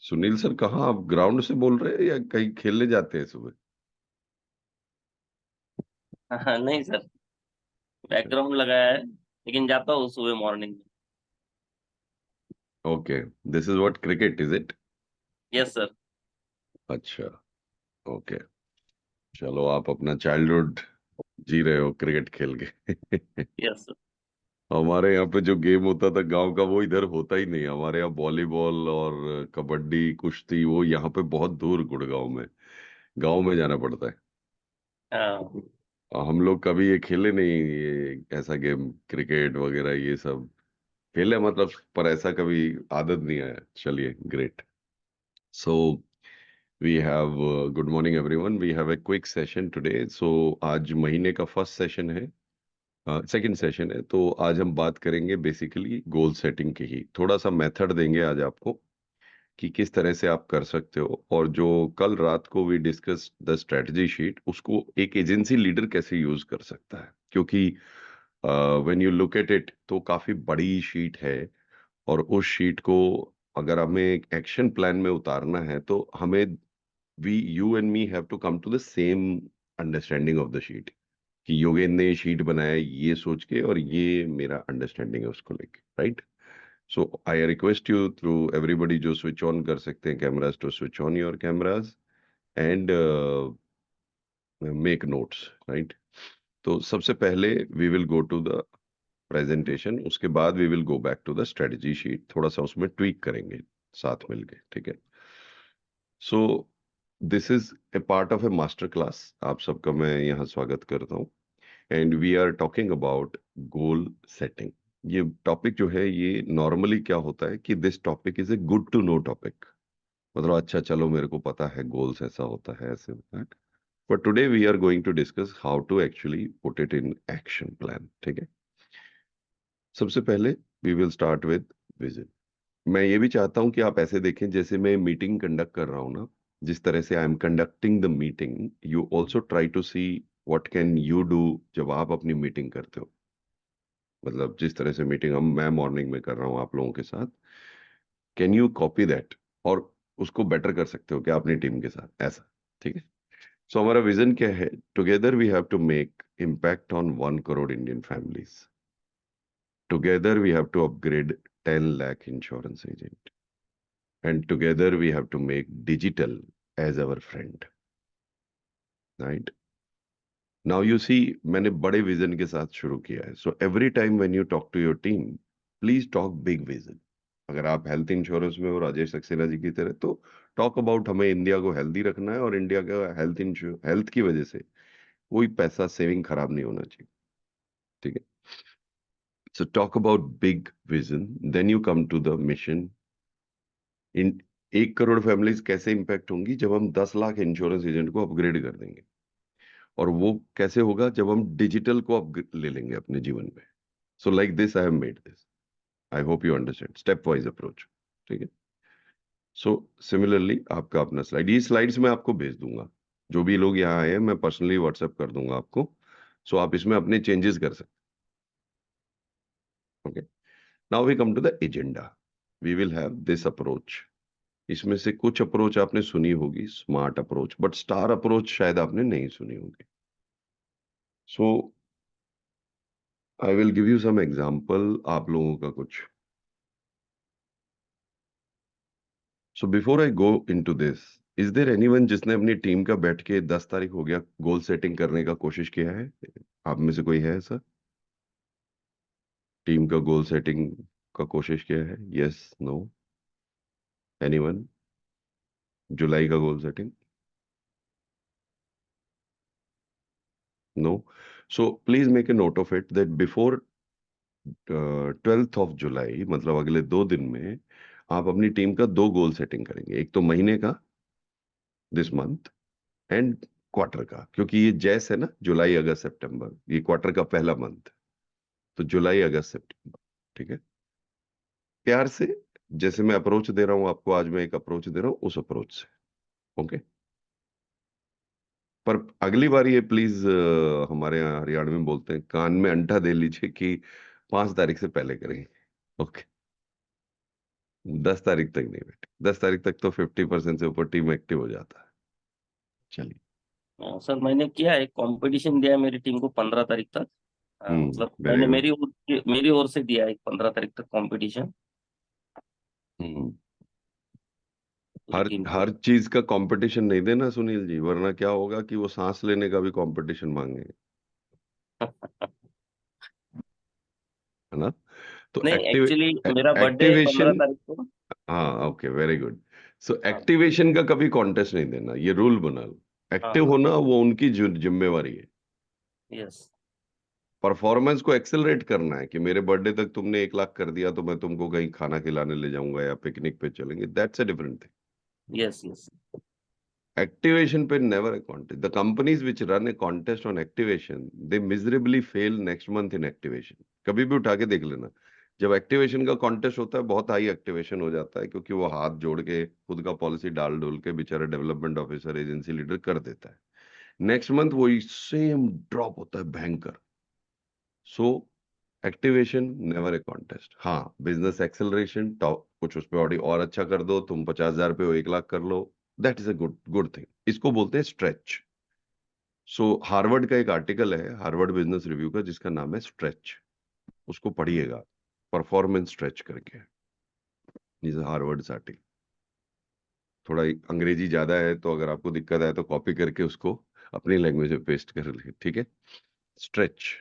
Sunil sir, कहाँ आप ground से बोल रहे हैं या कहीं खेलने जाते हैं सुबह? हाँ, नहीं सर। अच्छा। बैकग्राउंड लगाया है लेकिन जाता हूँ सुबह मॉर्निंग में। Okay. This is what, cricket is it? Yes sir. अच्छा। ओके। चलो, आप अपना चाइल्डहुड जी रहे हो क्रिकेट खेल के। Yes sir. हमारे यहाँ पे जो गेम होता था गांव का, वो इधर होता ही नहीं। हमारे यहाँ वॉलीबॉल और कबड्डी, कुश्ती, वो यहाँ पे बहुत दूर गुड़गांव में, गांव में जाना पड़ता है। हाँ। हम लोग कभी ये खेले नहीं, ये ऐसा गेम, क्रिकेट वगैरह ये सब खेले मतलब, पर ऐसा कभी आदत नहीं आया। चलिए, great. So we have, good morning everyone, we have a quick session today. So आज महीने का फर्स्ट सेशन है, सेकंड सेशन है। तो आज हम बात करेंगे बेसिकली गोल सेटिंग की ही, थोड़ा सा मेथड देंगे आज आपको कि किस तरह से आप कर सकते हो। और जो कल रात को we discuss the strategy sheet, उसको एक एजेंसी लीडर कैसे यूज कर सकता है, क्योंकि when you look at it तो काफी बड़ी शीट है। और उस शीट को अगर हमें एक एक्शन प्लान में उतारना है तो हमें, we you and me have to come to the same understanding of the sheet, कि योगेंद्र ने ये शीट बनाया ये सोच के, और ये मेरा अंडरस्टैंडिंग है उसको लेके, right? So I request you through everybody, जो स्विच ऑन कर सकते हैं cameras, to switch on your cameras and make notes, right? तो सबसे पहले we will go to the presentation, उसके बाद we will go back to the strategy sheet, थोड़ा सा उसमें ट्वीक करेंगे साथ मिलके, ठीक है? So this is a part of a master class, आप सबका मैं यहाँ स्वागत करता हूँ। And we are talking about goal setting. ये टॉपिक जो है, ये नॉर्मली क्या होता है कि this topic is a good to know topic, मतलब अच्छा, चलो मेरे को पता है गोल्स ऐसा होता है, ऐसे होता है। But today we are going to discuss how to actually put it in action plan, ठीक है? सबसे पहले we will start with vision. मैं ये भी चाहता हूं कि आप ऐसे देखें जैसे मैं मीटिंग कंडक्ट कर रहा हूं ना, जिस तरह से I am conducting the meeting, you also try to see what can you do जब आप अपनी मीटिंग करते हो। मतलब जिस तरह से मीटिंग हम मैं मॉर्निंग में कर रहा हूँ आप लोगों के साथ, कैन यू कॉपी दैट और उसको बेटर कर सकते हो क्या अपनी टीम के साथ, ऐसा? ठीक है। सो हमारा विजन क्या है? Together we have to make impact on 1 crore Indian families. Together we have to upgrade 10 lakh insurance agent, and together we have to make digital as our friend, right? Now you see, मैंने बड़े vision के साथ शुरू किया है। So every time when you talk to your team, please talk big vision. अगर आप health insurance में हो राजेश सक्सेना जी की तरह, तो टॉक अबाउट हमें इंडिया को हेल्दी रखना है, और इंडिया का हेल्थ की वजह से कोई पैसा सेविंग खराब नहीं होना चाहिए, ठीक है? So talk about big vision, then you come to the mission. इन 1 करोड़ फैमिलीज कैसे इंपैक्ट होंगी जब हम 10 लाख इंश्योरेंस एजेंट को अपग्रेड कर देंगे, और वो कैसे होगा जब हम डिजिटल को अप ले लेंगे अपने जीवन में। So like this I have made this, I hope you understand, step wise approach, ठीक है? सो सिमिलरली आपका अपना स्लाइड, ये स्लाइड्स मैं आपको भेज दूंगा, जो भी लोग यहाँ आए हैं मैं पर्सनली व्हाट्सएप कर दूंगा आपको। सो आप इसमें अपने चेंजेस कर सकते, okay? Now we come to the agenda. We will have this approach. इसमें से कुछ अप्रोच आपने सुनी होगी, smart approach, but star approach शायद आपने नहीं सुनी होगी। So I will give you some example आप लोगों का कुछ। So before I go into this, is there anyone जिसने अपनी टीम का बैठ के 10 तारीख हो गया गोल सेटिंग करने का कोशिश किया है? आप में से कोई है ऐसा, टीम का गोल सेटिंग का कोशिश किया है? Yes, no, anyone? जुलाई का goal setting? No. So please make a note of it that before 12th of July, मतलब अगले 2 दिन में आप अपनी टीम का 2 गोल सेटिंग करेंगे, एक तो महीने का, दिस मंथ, एंड क्वार्टर का, क्योंकि ये जैस है ना, जुलाई अगस्त सितंबर, ये क्वार्टर का पहला मंथ, तो जुलाई अगस्त सितंबर, ठीक है? प्यार से, जैसे मैं अप्रोच दे रहा हूं आपको, आज मैं एक अप्रोच दे रहा हूं उस अप्रोच से, ओके? पर अगली बार ये प्लीज, हमारे यहाँ हरियाणा में बोलते हैं, कान में अंठा दे लीजिए कि 5 तारीख से पहले करेंगे, ओके? 10 तारीख तक नहीं बेटे, 10 तारीख तक तो 50% से ऊपर टीम एक्टिव हो जाता है। चलिए। सर मैंने किया है, कंपटीशन दिया है मेरी टीम को 15 तारीख तक। मतलब वेरी मैंने गुड। मेरी ओर से दिया है 15 तारीख तक कंपटीशन हम्म। पूरी हर टीम को। हर चीज का कंपटीशन नहीं देना सुनील जी, वरना क्या होगा कि वो सांस लेने का भी कंपटीशन मांगेंगे, है ना? तो नहीं, एक्टिव एक्चुअली मेरा बर्थडे है पंद्रह एक्टिवेशन। तारीख को। हाँ, ओके, वेरी गुड। सो हाँ एक्टिवेशन का कभी कॉन्टेस्ट नहीं देना, ये रूल बना लो। हाँ एक्टिव हाँ। होना वो उनकी जिम्मेवारी है। यस। परफॉर्मेंस को एक्सेलरेट करना है कि मेरे बर्थडे तक तुमने 1 लाख कर दिया तो मैं तुमको कहीं खाना खिलाने ले जाऊंगा या पिकनिक पे चलेंगे, that's a different thing. Yes yes. Activation पे never a contest. The companies which run a contest on activation, they miserably fail next month in activation. कभी भी उठा के देख लेना, जब एक्टिवेशन का कॉन्टेस्ट होता है बहुत हाई एक्टिवेशन हो जाता है, क्योंकि वो हाथ जोड़ के खुद का पॉलिसी डाल डोल के बेचारा डेवलपमेंट ऑफिसर एजेंसी लीडर कर देता है। नेक्स्ट मंथ वही सेम ड्रॉप होता है भयंकर। सो एक्टिवेशन नेवर ए कॉन्टेस्ट। हाँ, बिजनेस एक्सेलरेशन, टॉप कुछ उस पे और अच्छा कर दो, तुम 50,000 पे हो 1 लाख कर लो, that is a good good thing, इसको बोलते हैं स्ट्रेच। सो हार्वर्ड का एक आर्टिकल है, हार्वर्ड बिजनेस रिव्यू का, जिसका नाम है स्ट्रेच, उसको पढ़िएगा, परफॉर्मेंस स्ट्रेच करके, इज हार्वर्ड आर्टिकल। थोड़ा अंग्रेजी ज्यादा है तो अगर आपको दिक्कत आए तो कॉपी करके उसको अपनी लैंग्वेज में पेस्ट कर ले, ठीक है? Stretch.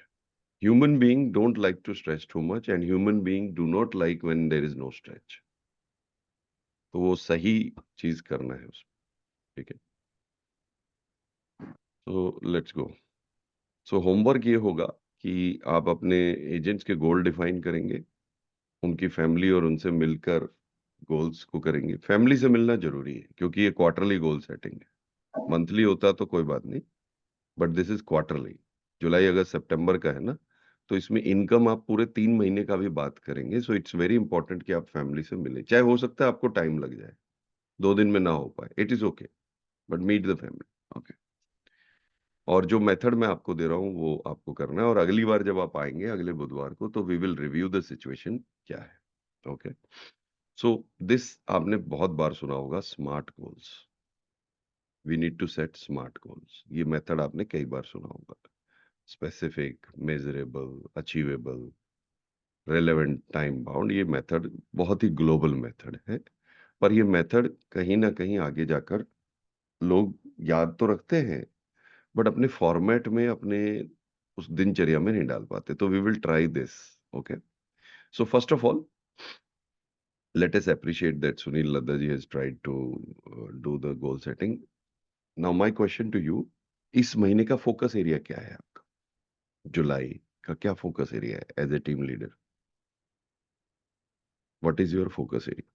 Human being don't like to stretch too much and human being do not like when there is no stretch. तो वो सही चीज करना है उसमें, ठीक है? तो लेट्स गो। सो होमवर्क ये होगा कि आप अपने एजेंट्स के गोल डिफाइन करेंगे, उनकी फैमिली और उनसे मिलकर गोल्स को करेंगे। फैमिली से मिलना जरूरी है क्योंकि ये क्वार्टरली गोल सेटिंग है। मंथली होता तो कोई बात नहीं, बट दिस इज क्वार्टरली। जुलाई अगस्त सितंबर का है ना, तो इसमें इनकम आप पूरे 3 महीने का भी बात करेंगे। सो इट्स वेरी इंपॉर्टेंट कि आप फैमिली से मिले, चाहे हो सकता है आपको टाइम लग जाए, 2 दिन में ना हो पाए, it is okay, but meet the family. Okay. और जो मेथड मैं आपको दे रहा हूँ वो आपको करना है, और अगली बार जब आप आएंगे अगले बुधवार को तो we will review the situation क्या है। ओके। सो दिस आपने बहुत बार सुना होगा, smart goals. We need to set smart goals, ये मेथड आपने कई बार सुना होगा। Specific, measurable, achievable, relevant, time bound, ये मेथड बहुत ही ग्लोबल मेथड है। पर ये मेथड कहीं ना कहीं आगे जाकर लोग याद तो रखते हैं, बट अपने फॉर्मेट में, अपने उस दिनचर्या में नहीं डाल पाते। तो we will try this. Okay. So first of all, let us appreciate that Sunil Ladda ji has tried to do the goal setting. Now my question to you, इस महीने का फोकस एरिया क्या है आपका? जुलाई का क्या फोकस एरिया है as a team leader? What is your focus area?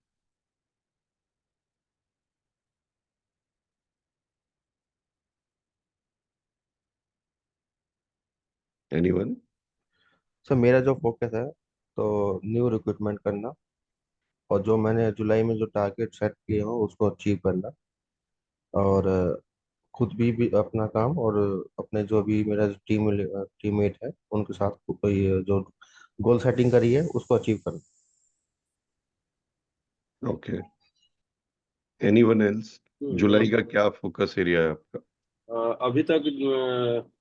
Anyone? Sir मेरा जो फोकस है तो न्यू रिक्रूटमेंट करना, और जो मैंने जुलाई में जो टारगेट सेट किए हो उसको अचीव करना, और खुद भी अपना काम, और अपने जो भी मेरा टीममेट है उनके साथ कोई जो गोल सेटिंग करी है उसको अचीव करना। ओके। Anyone else? जुलाई का नमस्कार। क्या फोकस एरिया है आपका? अभी तक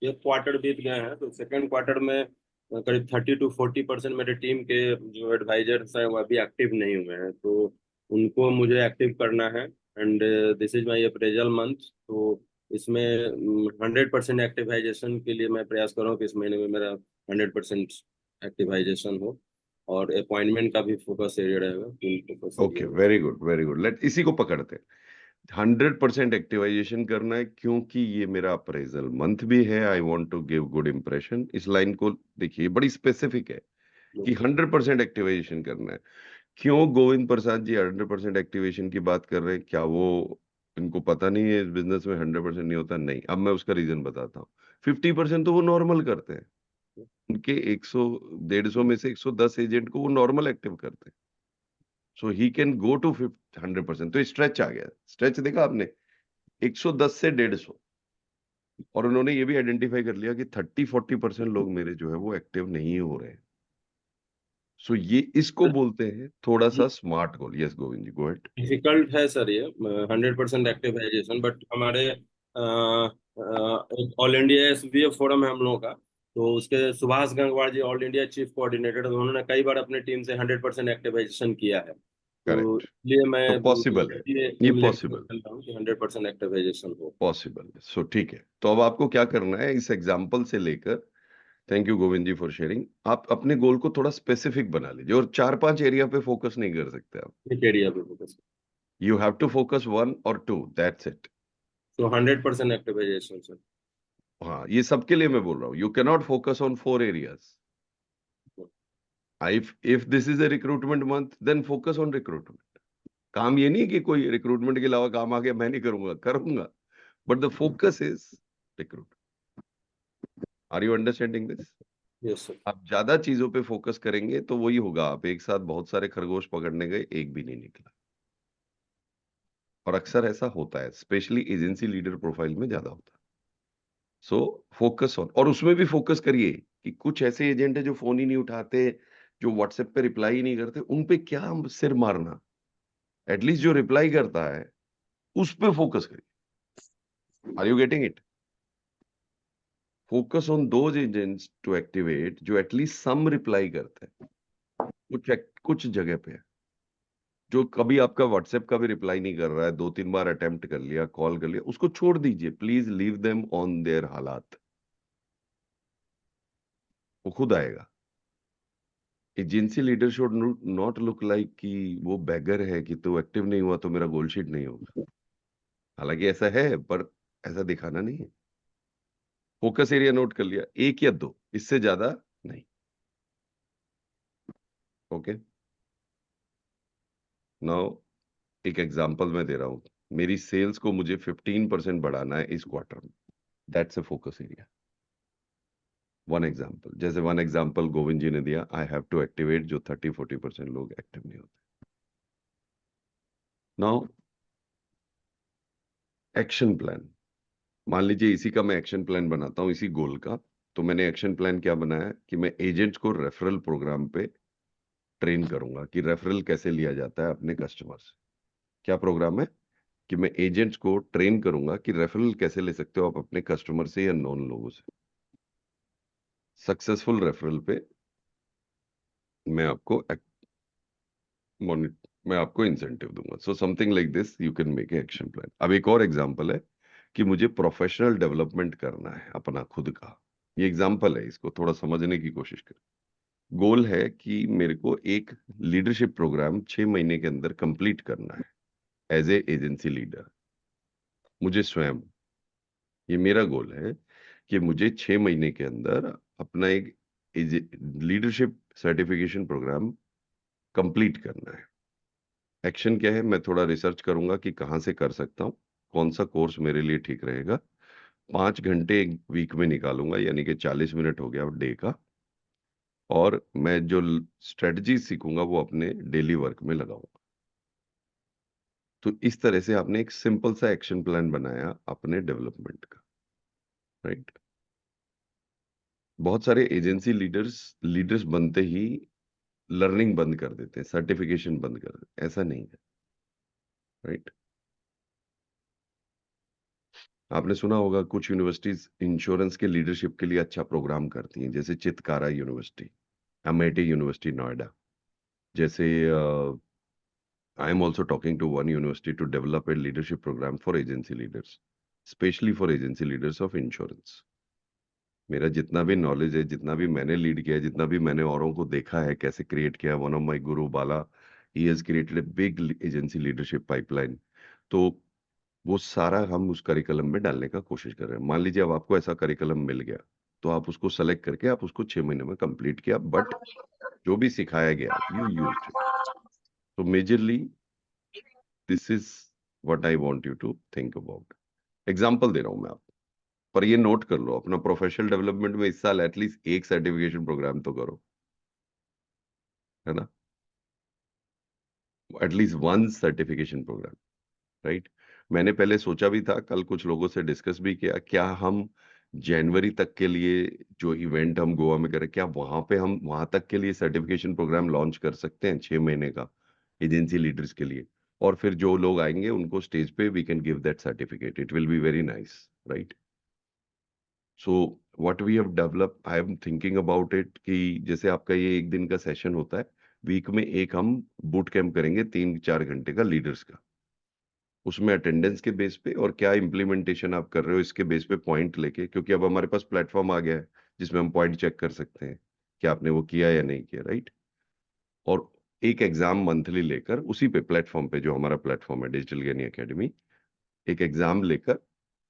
एक क्वार्टर बीत गए हैं, तो सेकंड क्वार्टर में करीब 30 to 40% मेरे टीम के जो एडवाइजर्स हैं वो अभी एक्टिव नहीं हुए हैं, तो उनको मुझे एक्टिव करना है। And this is my appraisal month, तो इसमें 100% एक्टिवाइजेशन के लिए मैं प्रयास कर रहा हूँ कि इस महीने में मेरा 100% एक्टिवाइजेशन हो। और अपॉइंटमेंट का भी फोकस एरिया रहेगा, तीन focus okay, area. Very good very good. Let इसी को पकड़ते हैं। 100% एक्टिवाइजेशन करना है क्योंकि ये मेरा अप्रेजल मंथ भी है। I want to give good impression. इस लाइन को देखिए, बड़ी स्पेसिफिक है कि 100% एक्टिवाइजेशन करना है। क्यों गोविंद प्रसाद जी 100% एक्टिवेशन की बात कर रहे हैं? क्या वो, इनको पता नहीं है इस बिजनेस में 100% नहीं होता? नहीं, अब मैं उसका रीजन बताता हूँ। 50% तो वो नॉर्मल करते हैं, उनके 100 150 में से 110 एजेंट को वो नॉर्मल एक्टिव करते हैं। सो ही कैन गो टू 100%। तो स्ट्रेच आ गया। स्ट्रेच देखा आपने, 110 से 150। और उन्होंने ये भी आइडेंटिफाई कर लिया कि 30-40% लोग मेरे जो है वो एक्टिव नहीं हो रहे हैं। सो ये इसको बोलते हैं थोड़ा सा स्मार्ट गोल। यस गोविंद जी, गो अहेड। डिफिकल्ट है सर ये 100% एक्टिवाइजेशन, बट हमारे एक ऑल इंडिया एसबीएफ फोरम है हम लोगों का, तो उसके सुभाष गंगवार जी ऑल इंडिया चीफ कोऑर्डिनेटर, तो उन्होंने कई बार अपनी टीम से 100% एक्टिवाइजेशन किया है, तो करेक्ट। इसलिए मैं तो पॉसिबल है, ये ये एम लेके पॉसिबल, चल रहा हूँ कि 100% एक्टिवाइजेशन हो। पॉसिबल है। सो ठीक है, तो अब आपको क्या करना है इस एग्जाम्पल से लेकर, thank you Govind ji for sharing, आप अपने गोल को थोड़ा स्पेसिफिक बना लीजिए और 4-5 एरिया पे फोकस नहीं कर सकते आप। एक एरिया पे focus, you have to focus 1 और 2, दैट्स इट। तो 100% एक्टिवाइजेशन सर। हाँ, ये सबके लिए मैं बोल रहा हूँ, you can not focus on 4 areas. if this is a recruitment month, then focus on recruitment. काम ये नहीं कि कोई रिक्रूटमेंट के अलावा काम आ गया मैं नहीं करूंगा, करूंगा, but the focus is recruit. Are you understanding this? Yes sir. आप ज्यादा चीजों पे फोकस करेंगे तो वही होगा, आप एक साथ बहुत सारे खरगोश पकड़ने गए, एक भी नहीं निकला। और अक्सर ऐसा होता है, स्पेशली एजेंसी लीडर प्रोफाइल में ज्यादा होता है। सो फोकस ऑन, और उसमें भी फोकस करिए कि कुछ ऐसे एजेंट है जो फोन ही नहीं उठाते, जो व्हाट्सएप पे रिप्लाई ही नहीं करते, उन पे क्या सिर मारना, एटलीस्ट जो रिप्लाई करता है उस पे फोकस करिए। Are you getting it? Focus on those agents to activate जो एटलीस्ट सम रिप्लाई करते हैं। कुछ जगह पे है जो कभी आपका व्हाट्सएप का भी रिप्लाई नहीं कर रहा है, 2-3 बार अटेम्प्ट कर लिया, कॉल कर लिया, उसको छोड़ दीजिए, please leave them on their हालात, वो खुद आएगा। Agency leader should not look like कि वो बैगर है कि तो एक्टिव नहीं हुआ तो मेरा गोल शीट नहीं होगा। हालांकि ऐसा है, पर ऐसा दिखाना नहीं है। फोकस एरिया नोट कर लिया, 1 या 2, इससे ज्यादा नहीं। ओके, नाउ एक एग्जांपल मैं दे रहा हूं, मेरी सेल्स को मुझे 15% बढ़ाना है इस क्वार्टर में, that's a focus area. One example, जैसे वन एग्जांपल गोविंद जी ने दिया, आई हैव टू एक्टिवेट जो 30-40% लोग एक्टिव नहीं होते। नाउ एक्शन प्लान, मान लीजिए इसी का मैं एक्शन प्लान बनाता हूं, इसी गोल का। तो मैंने एक्शन प्लान क्या बनाया कि मैं एजेंट्स को रेफरल प्रोग्राम पे ट्रेन करूंगा कि रेफरल कैसे लिया जाता है अपने कस्टमर से। क्या प्रोग्राम है कि मैं एजेंट्स को ट्रेन करूंगा कि रेफरल कैसे ले सकते हो आप अपने कस्टमर से या नॉन लोगों से। सक्सेसफुल रेफरल पे मैं आपको मैं आपको इंसेंटिव दूंगा। So something like this you can make a action plan. अब एक और एग्जांपल है कि मुझे प्रोफेशनल डेवलपमेंट करना है अपना खुद का। ये एग्जांपल है, इसको थोड़ा समझने की कोशिश करें। गोल है कि मेरे को एक लीडरशिप प्रोग्राम 6 महीने के अंदर कंप्लीट करना है एज ए एजेंसी लीडर। मुझे स्वयं, ये मेरा गोल है कि मुझे 6 महीने के अंदर अपना एक लीडरशिप सर्टिफिकेशन प्रोग्राम कंप्लीट करना है। एक्शन क्या है, मैं थोड़ा रिसर्च करूंगा कि कहाँ से कर सकता हूँ, कौन सा कोर्स मेरे लिए ठीक रहेगा। 5 घंटे एक वीक में निकालूंगा, यानी कि 40 मिनट हो गया डे का, और मैं जो स्ट्रेटजी सीखूंगा वो अपने डेली वर्क में लगाऊंगा। तो इस तरह से आपने एक सिंपल सा एक्शन प्लान बनाया अपने डेवलपमेंट का, राइट? बहुत सारे एजेंसी लीडर्स बनते ही लर्निंग बंद कर देते हैं, सर्टिफिकेशन बंद कर देते हैं, ऐसा नहीं है, राइट? आपने सुना होगा कुछ यूनिवर्सिटीज इंश्योरेंस के लीडरशिप के लिए अच्छा प्रोग्राम करती हैं, जैसे चितकारा यूनिवर्सिटी, अमेठी यूनिवर्सिटी नोएडा। जैसे I am also talking to one university to develop a leadership program for agency leaders, specially for agency leaders of insurance. मेरा जितना भी नॉलेज है, जितना भी मैंने लीड किया है, जितना भी मैंने औरों को देखा है कैसे क्रिएट किया, one of my guru Bala, he has created a big agency leadership pipeline. तो वो सारा हम उस करिकुलम में डालने का कोशिश कर रहे हैं। मान लीजिए अब आपको ऐसा करिकुलम मिल गया, तो आप उसको सेलेक्ट करके आप उसको 6 महीने में कंप्लीट किया, बट जो भी सिखाया गया यू यूज्ड इट। तो majorly this is what I want you to think about. Example दे रहा हूं मैं आपको, पर ये नोट कर लो, अपना प्रोफेशनल डेवलपमेंट में इस साल एटलीस्ट एक सर्टिफिकेशन प्रोग्राम तो करो, है ना? At least one certification program, right? मैंने पहले सोचा भी था, कल कुछ लोगों से डिस्कस भी किया, क्या हम जनवरी तक के लिए जो इवेंट हम गोवा में करें, क्या वहां पे हम वहां तक के लिए सर्टिफिकेशन प्रोग्राम लॉन्च कर सकते हैं 6 महीने का एजेंसी लीडर्स के लिए? और फिर जो लोग आएंगे उनको स्टेज पे we can give that certificate, it will be very nice, right? So what we have develop, I am thinking about it कि जैसे आपका ये एक दिन का सेशन होता है, वीक में एक हम बूट कैंप करेंगे 3-4 घंटे का लीडर्स का। उसमें अटेंडेंस के बेस पे और क्या इम्प्लीमेंटेशन आप कर रहे हो इसके बेस पे पॉइंट लेके, क्योंकि अब हमारे पास प्लेटफॉर्म आ गया है जिसमें हम पॉइंट चेक कर सकते हैं कि आपने वो किया या नहीं किया, राइट? और एक एग्जाम मंथली लेकर उसी पे प्लेटफॉर्म पे, जो हमारा प्लेटफॉर्म है डिजिटल ज्ञानी एकेडमी, एक एग्जाम लेकर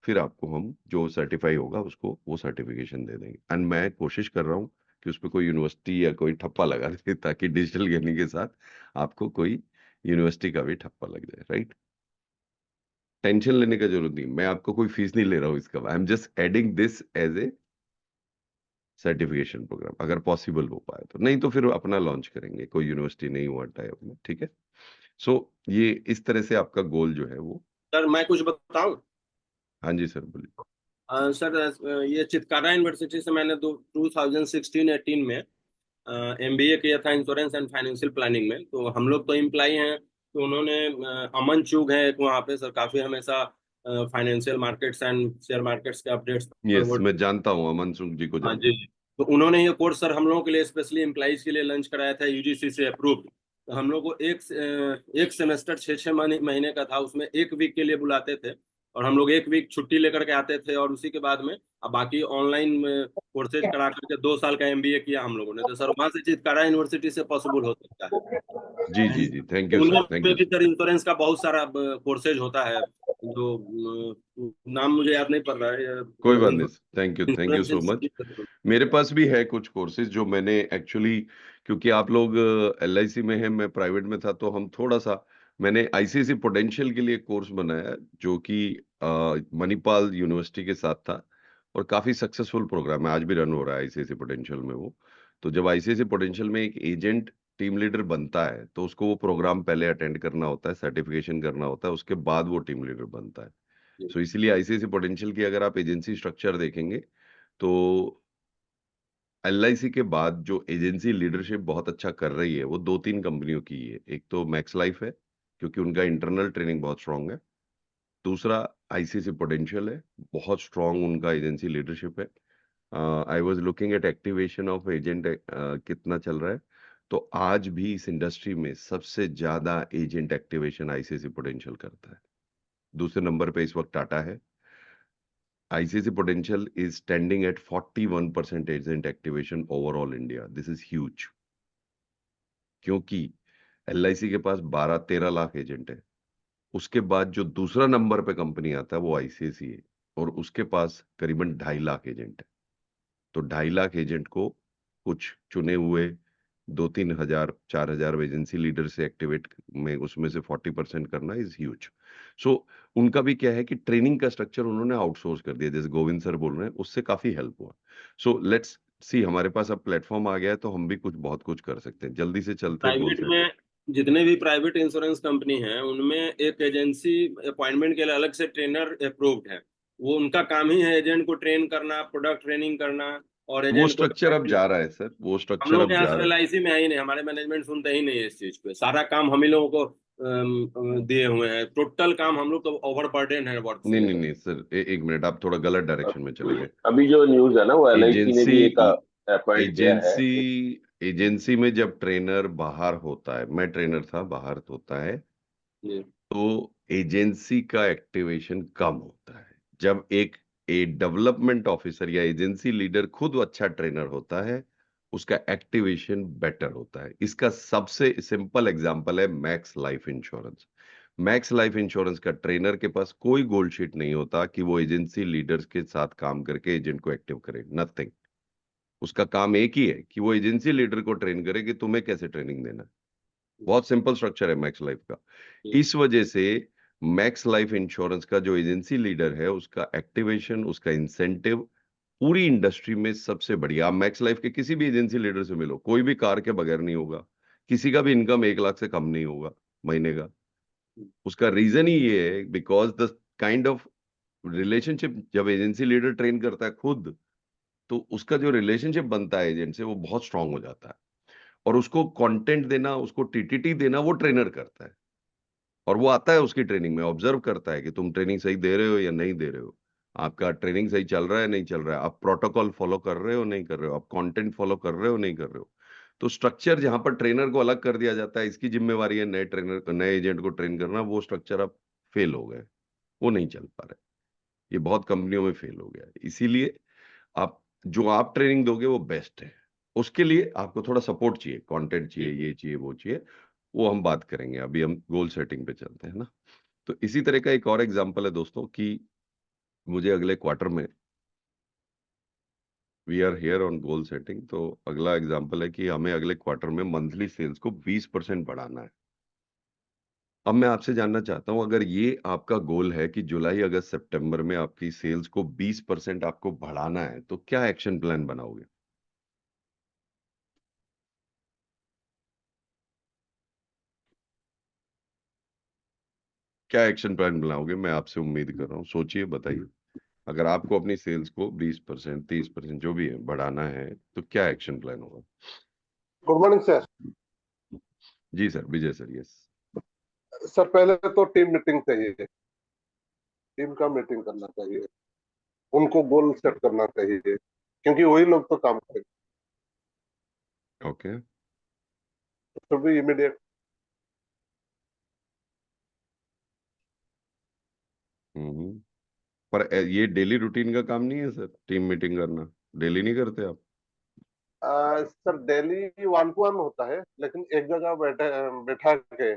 फिर आपको हम जो सर्टिफाई होगा उसको वो सर्टिफिकेशन दे देंगे। एंड मैं कोशिश कर रहा हूँ कि उस पर कोई यूनिवर्सिटी या कोई ठप्पा लगा दे ताकि डिजिटल ज्ञानी के साथ आपको कोई यूनिवर्सिटी का भी ठप्पा लग जाए, राइट? टेंशन लेने का जरूरत नहीं, मैं आपको कोई फीस नहीं ले रहा हूँ इसका, I am just adding this as a certification program, अगर पॉसिबल हो पाए तो। नहीं तो फिर अपना लॉन्च करेंगे, कोई यूनिवर्सिटी नहीं हुआ टाइप में, ठीक है? सो ये इस तरह से आपका गोल जो है वो। सर मैं कुछ बताऊं? हाँ जी सर, बोलिए। सर ये चितकारा यूनिवर्सिटी से मैंने 2016-18 में एमबीए किया था इंश्योरेंस एंड फाइनेंशियल प्लानिंग में। तो हम लोग तो एम्प्लॉई हैं, तो उन्होंने अमन चुग है एक वहाँ पे सर, काफी हमेशा financial markets and share markets के अपडेट्स पर यस, वो। मैं जानता हूँ अमन सुख जी को, हाँ जानता जी। हूँ। तो उन्होंने ये कोर्स सर हम लोगों के लिए स्पेशली एम्प्लॉइज के लिए लॉन्च कराया था, यूजीसी से अप्रूव्ड। तो हम लोग को एक सेमेस्टर 6-6 महीने का था, उसमें एक वीक के लिए बुलाते थे और हम लोग एक वीक छुट्टी लेकर के आते थे, और उसी के बाद में अब बाकी ऑनलाइन कोर्सेज करा करके 2 साल का एमबीए किया हम लोगों ने। तो सर वहां से चितकारा यूनिवर्सिटी से पॉसिबल हो सकता है। जी जी जी, थैंक यू सर, थैंक उनमें यू भी सर। सर इंश्योरेंस का बहुत सारा कोर्सेज होता है, जो नाम मुझे याद नहीं पड़ रहा है। कोई बात नहीं, thank you so much. Insurance. मेरे पास भी है कुछ कोर्सेज जो मैंने एक्चुअली, क्योंकि आप लोग एलआईसी में हैं, मैं प्राइवेट में था, तो हम थोड़ा सा, मैंने आईसीएसई पोटेंशियल के लिए कोर्स बनाया जो कि मणिपाल यूनिवर्सिटी के साथ था, और काफी सक्सेसफुल प्रोग्राम है, आज भी रन हो रहा है आईसीएसई पोटेंशियल में वो। तो जब आईसीएसई पोटेंशियल में एक एजेंट टीम लीडर बनता है तो उसको वो प्रोग्राम पहले अटेंड करना होता है, सर्टिफिकेशन करना होता है, उसके बाद वो टीम लीडर बनता है। सो इसलिए आईसीआईसी पोटेंशियल की अगर आप एजेंसी स्ट्रक्चर देखेंगे तो एलआईसी के बाद जो एजेंसी लीडरशिप बहुत अच्छा कर रही है वो 2-3 कंपनियों की है। एक तो मैक्स लाइफ है, क्योंकि उनका इंटरनल ट्रेनिंग बहुत स्ट्रांग है। दूसरा आईसीआईसी पोटेंशियल है, बहुत स्ट्रांग उनका एजेंसी लीडरशिप है। I was looking at activation of agent कितना चल रहा है, तो आज भी इस इंडस्ट्री में सबसे ज्यादा एजेंट एक्टिवेशन आईसीआईसी पोटेंशियल करता है। दूसरे नंबर पे इस वक्त टाटा है। ICICI Prudential is standing at 41% agent activation overall India. This is huge. क्योंकि LIC के पास 12-13 लाख एजेंट है। उसके बाद जो दूसरा नंबर पे कंपनी आता है वो आईसीआईसीआई है, और उसके पास करीबन 2.5 लाख एजेंट है। तो 2.5 लाख एजेंट को कुछ चुने हुए 2-3 हजार 4,000 एजेंसी लीडर से एक्टिवेट में उसमें से 40% करना इज ह्यूज। सो उनका भी क्या है कि ट्रेनिंग का स्ट्रक्चर उन्होंने आउटसोर्स कर दिया, जैसे गोविंद सर बोल रहे हैं, उससे काफी हेल्प हुआ। सो लेट्स सी, हमारे पास अब प्लेटफॉर्म आ गया है तो हम भी कुछ बहुत कुछ कर सकते हैं। जल्दी से चलते हैं गोल प्राइवेट सेट। में जितने भी प्राइवेट इंश्योरेंस कंपनी हैं उनमें एक एजेंसी अपॉइंटमेंट के लिए अलग से ट्रेनर अप्रूव्ड है। वो उनका काम ही है एजेंट को ट्रेन करना, प्रोडक्ट ट्रेनिंग करना, और वो एजेंट को स्ट्रक्चर अब जा रहा है सर, वो हम स्ट्रक्चर लोग के अब यहाँ जा सर रहा है। एलआईसी में है ही नहीं, हमारे मैनेजमेंट सुनते ही नहीं है इस चीज पे। सारा काम हम ही लोगों को दिए हुए हैं, टोटल काम हम लोग तो ओवर बर्डन है वर्क नहीं से। नहीं नहीं सर, एक मिनट, आप थोड़ा गलत डायरेक्शन में चले गए। अभी जो न्यूज है ना, वो एलआईसी ने एजेंसी भी एक अपॉइंट किया है। एजेंसी एजेंसी में जब ट्रेनर बाहर होता है, मैं ट्रेनर था, बाहर होता है, जी। तो एजेंसी का एक्टिवेशन कम होता है। जब एक डेवलपमेंट ऑफिसर या एजेंसी लीडर खुद अच्छा ट्रेनर होता है, उसका एक्टिवेशन बेटर होता है। इसका सबसे सिंपल एग्जांपल है max life insurance. Max life insurance का ट्रेनर के पास कोई गोल्ड शीट नहीं होता कि वो एजेंसी लीडर्स के साथ काम करके एजेंट को एक्टिव करे, नथिंग। उसका काम एक ही है कि वो एजेंसी लीडर को ट्रेन करे कि तुम्हें कैसे ट्रेनिंग देना है। बहुत सिंपल स्ट्रक्चर है मैक्स लाइफ का। इस वजह से मैक्स लाइफ इंश्योरेंस का जो एजेंसी लीडर है उसका एक्टिवेशन, उसका इंसेंटिव पूरी इंडस्ट्री में सबसे बढ़िया। आप मैक्स लाइफ के किसी भी एजेंसी लीडर से मिलो, कोई भी कार के बगैर नहीं होगा, किसी का भी इनकम 1 लाख से कम नहीं होगा महीने का। उसका रीजन ही ये है because the kind of relationship जब एजेंसी लीडर ट्रेन करता है खुद, तो उसका जो रिलेशनशिप बनता है एजेंट से वो बहुत स्ट्रांग हो जाता है, और उसको कंटेंट देना, उसको टीटीटी देना वो ट्रेनर करता है, और वो आता है उसकी ट्रेनिंग में, ऑब्जर्व करता है कि तुम ट्रेनिंग सही दे रहे हो या नहीं दे रहे हो, आपका ट्रेनिंग सही चल रहा है नहीं चल रहा है, आप प्रोटोकॉल फॉलो कर रहे हो नहीं कर रहे हो, आप कंटेंट फॉलो कर रहे हो नहीं कर रहे हो। तो स्ट्रक्चर जहां पर ट्रेनर को अलग कर दिया जाता है, इसकी जिम्मेवारी है नए एजेंट को ट्रेन करना, वो स्ट्रक्चर अब फेल हो गए, वो नहीं चल पा रहा है, ये बहुत कंपनियों में फेल हो गया है। इसीलिए आप ट्रेनिंग दोगे वो बेस्ट है, उसके लिए आपको थोड़ा सपोर्ट चाहिए, कंटेंट चाहिए, ये चाहिए वो चाहिए, वो हम बात करेंगे। अभी हम गोल सेटिंग पे चलते हैं ना। तो इसी तरह का एक और एग्जांपल है दोस्तों कि मुझे अगले क्वार्टर में, we are here on goal setting, तो अगला एग्जांपल है कि हमें अगले क्वार्टर में मंथली सेल्स को 20% बढ़ाना है। अब मैं आपसे जानना चाहता हूं, अगर ये आपका गोल है कि जुलाई अगस्त सितंबर में आपकी सेल्स को 20% आपको बढ़ाना है, तो क्या एक्शन प्लान बनाओगे? क्या एक्शन प्लान बनाओगे, मैं आपसे उम्मीद कर रहा हूँ, सोचिए बताइए। अगर आपको अपनी सेल्स को 20%, 30% जो भी है बढ़ाना है, तो क्या एक्शन प्लान होगा? Good morning sir. जी sir, Vijay sir, yes. Sir पहले तो टीम मीटिंग चाहिए, टीम का मीटिंग करना चाहिए, उनको गोल सेट करना चाहिए, क्योंकि वही लोग तो काम करेंगे। ओके। तो भी इमीडिएट। हम्म। पर ये डेली रूटीन का काम नहीं है सर, टीम मीटिंग करना डेली नहीं करते आप? सर डेली 1-to-1 होता है, लेकिन एक जगह बैठा के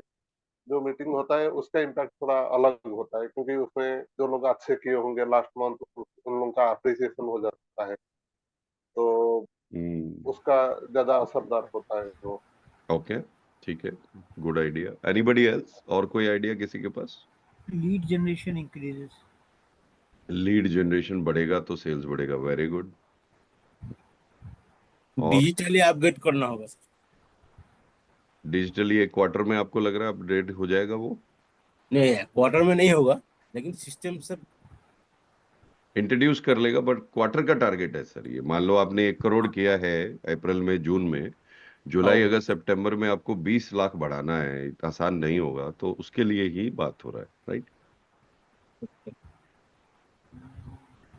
जो मीटिंग होता है उसका इम्पैक्ट थोड़ा अलग होता है, क्योंकि उसमें जो लोग अच्छे किए होंगे लास्ट मंथ उन लोगों का अप्रिसिएशन हो जाता है, तो उसका ज्यादा असरदार होता है वो। ओके, ठीक है, गुड आइडिया। एनीबडी एल्स, और कोई आइडिया किसी के पास? Lead generation increases. Lead generation बढ़ेगा तो सेल्स बढ़ेगा, वेरी गुड। और डिजिटली अपग्रेड करना होगा सर। डिजिटली एक क्वार्टर में आपको लग रहा है अपडेट हो जाएगा वो? नहीं, क्वार्टर में नहीं होगा, लेकिन सिस्टम सर इंट्रोड्यूस कर लेगा, बट क्वार्टर का टारगेट है सर ये। मान लो आपने 1 करोड़ किया है अप्रैल में, जून में, जुलाई अगस्त सितंबर में आपको 20 लाख बढ़ाना है, आसान नहीं होगा, तो उसके लिए ही बात हो रहा है, राइट?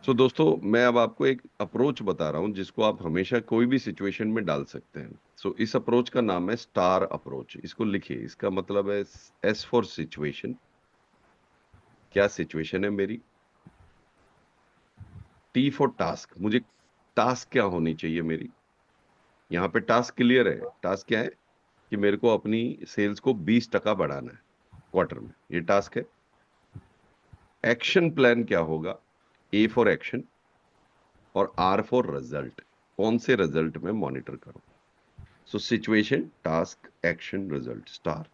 सो दोस्तों, मैं अब आपको एक अप्रोच बता रहा हूं जिसको आप हमेशा कोई भी सिचुएशन में डाल सकते हैं। सो इस अप्रोच का नाम है स्टार अप्रोच। इसको लिखिए, इसका मतलब है एस फॉर सिचुएशन। क्या सिचुएशन है मेरी? टी फॉर टास्क, मुझे टास्क क्या होनी चाहिए मेरी? यहाँ पे टास्क क्लियर है। टास्क क्या है कि मेरे को अपनी सेल्स को 20% बढ़ाना है क्वार्टर में, ये टास्क है। एक्शन प्लान क्या होगा? ए फॉर एक्शन और आर फॉर रिजल्ट। कौन से रिजल्ट में मॉनिटर करूं? So situation, task, action, result, star.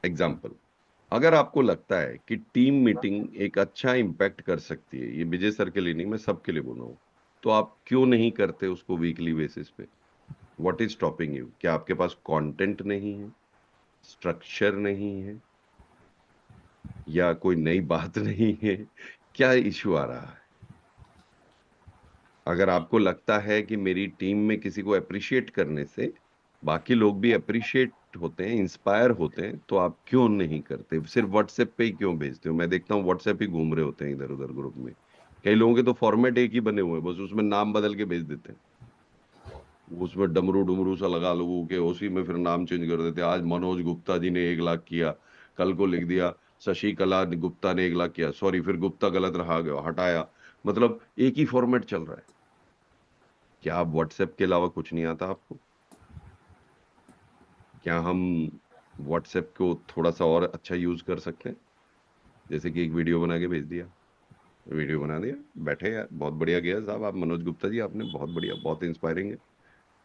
Example, अगर आपको लगता है कि टीम मीटिंग एक अच्छा इम्पैक्ट कर सकती है, ये विजय सर के लिए नहीं, मैं सबके लिए बोल रहा हूं, तो आप क्यों नहीं करते उसको वीकली बेसिस पे? What is stopping you? क्या आपके पास कंटेंट नहीं है, स्ट्रक्चर नहीं है, या कोई नई बात नहीं है? क्या इश्यू आ रहा है? अगर आपको लगता है कि मेरी टीम में किसी को अप्रिशिएट करने से बाकी लोग भी अप्रिशिएट होते हैं, इंस्पायर होते हैं, तो आप क्यों नहीं करते? सिर्फ व्हाट्सएप पे ही क्यों भेजते हो? मैं देखता हूँ व्हाट्सएप ही घूम रहे होते हैं इधर उधर ग्रुप में। कई लोगों के तो फॉर्मेट एक ही बने हुए हैं, बस उसमें नाम बदल के भेज देते हैं। उसमें डमरू डमरू सा लगा लोगों के, उसी में फिर नाम चेंज कर देते हैं। आज मनोज गुप्ता जी ने 1 लाख किया, कल को लिख दिया शशिकला गुप्ता ने 1 लाख किया, सॉरी फिर गुप्ता गलत रहा गया, हटाया। मतलब एक ही फॉर्मेट चल रहा है। क्या आप व्हाट्सएप के अलावा कुछ नहीं आता आपको? क्या हम व्हाट्सएप को थोड़ा सा और अच्छा यूज कर सकते हैं? जैसे कि एक वीडियो बना के भेज दिया, वीडियो बना दिया, बैठे यार बहुत बढ़िया गया साहब, आप मनोज गुप्ता जी, आपने बहुत बढ़िया, बहुत इंस्पायरिंग है,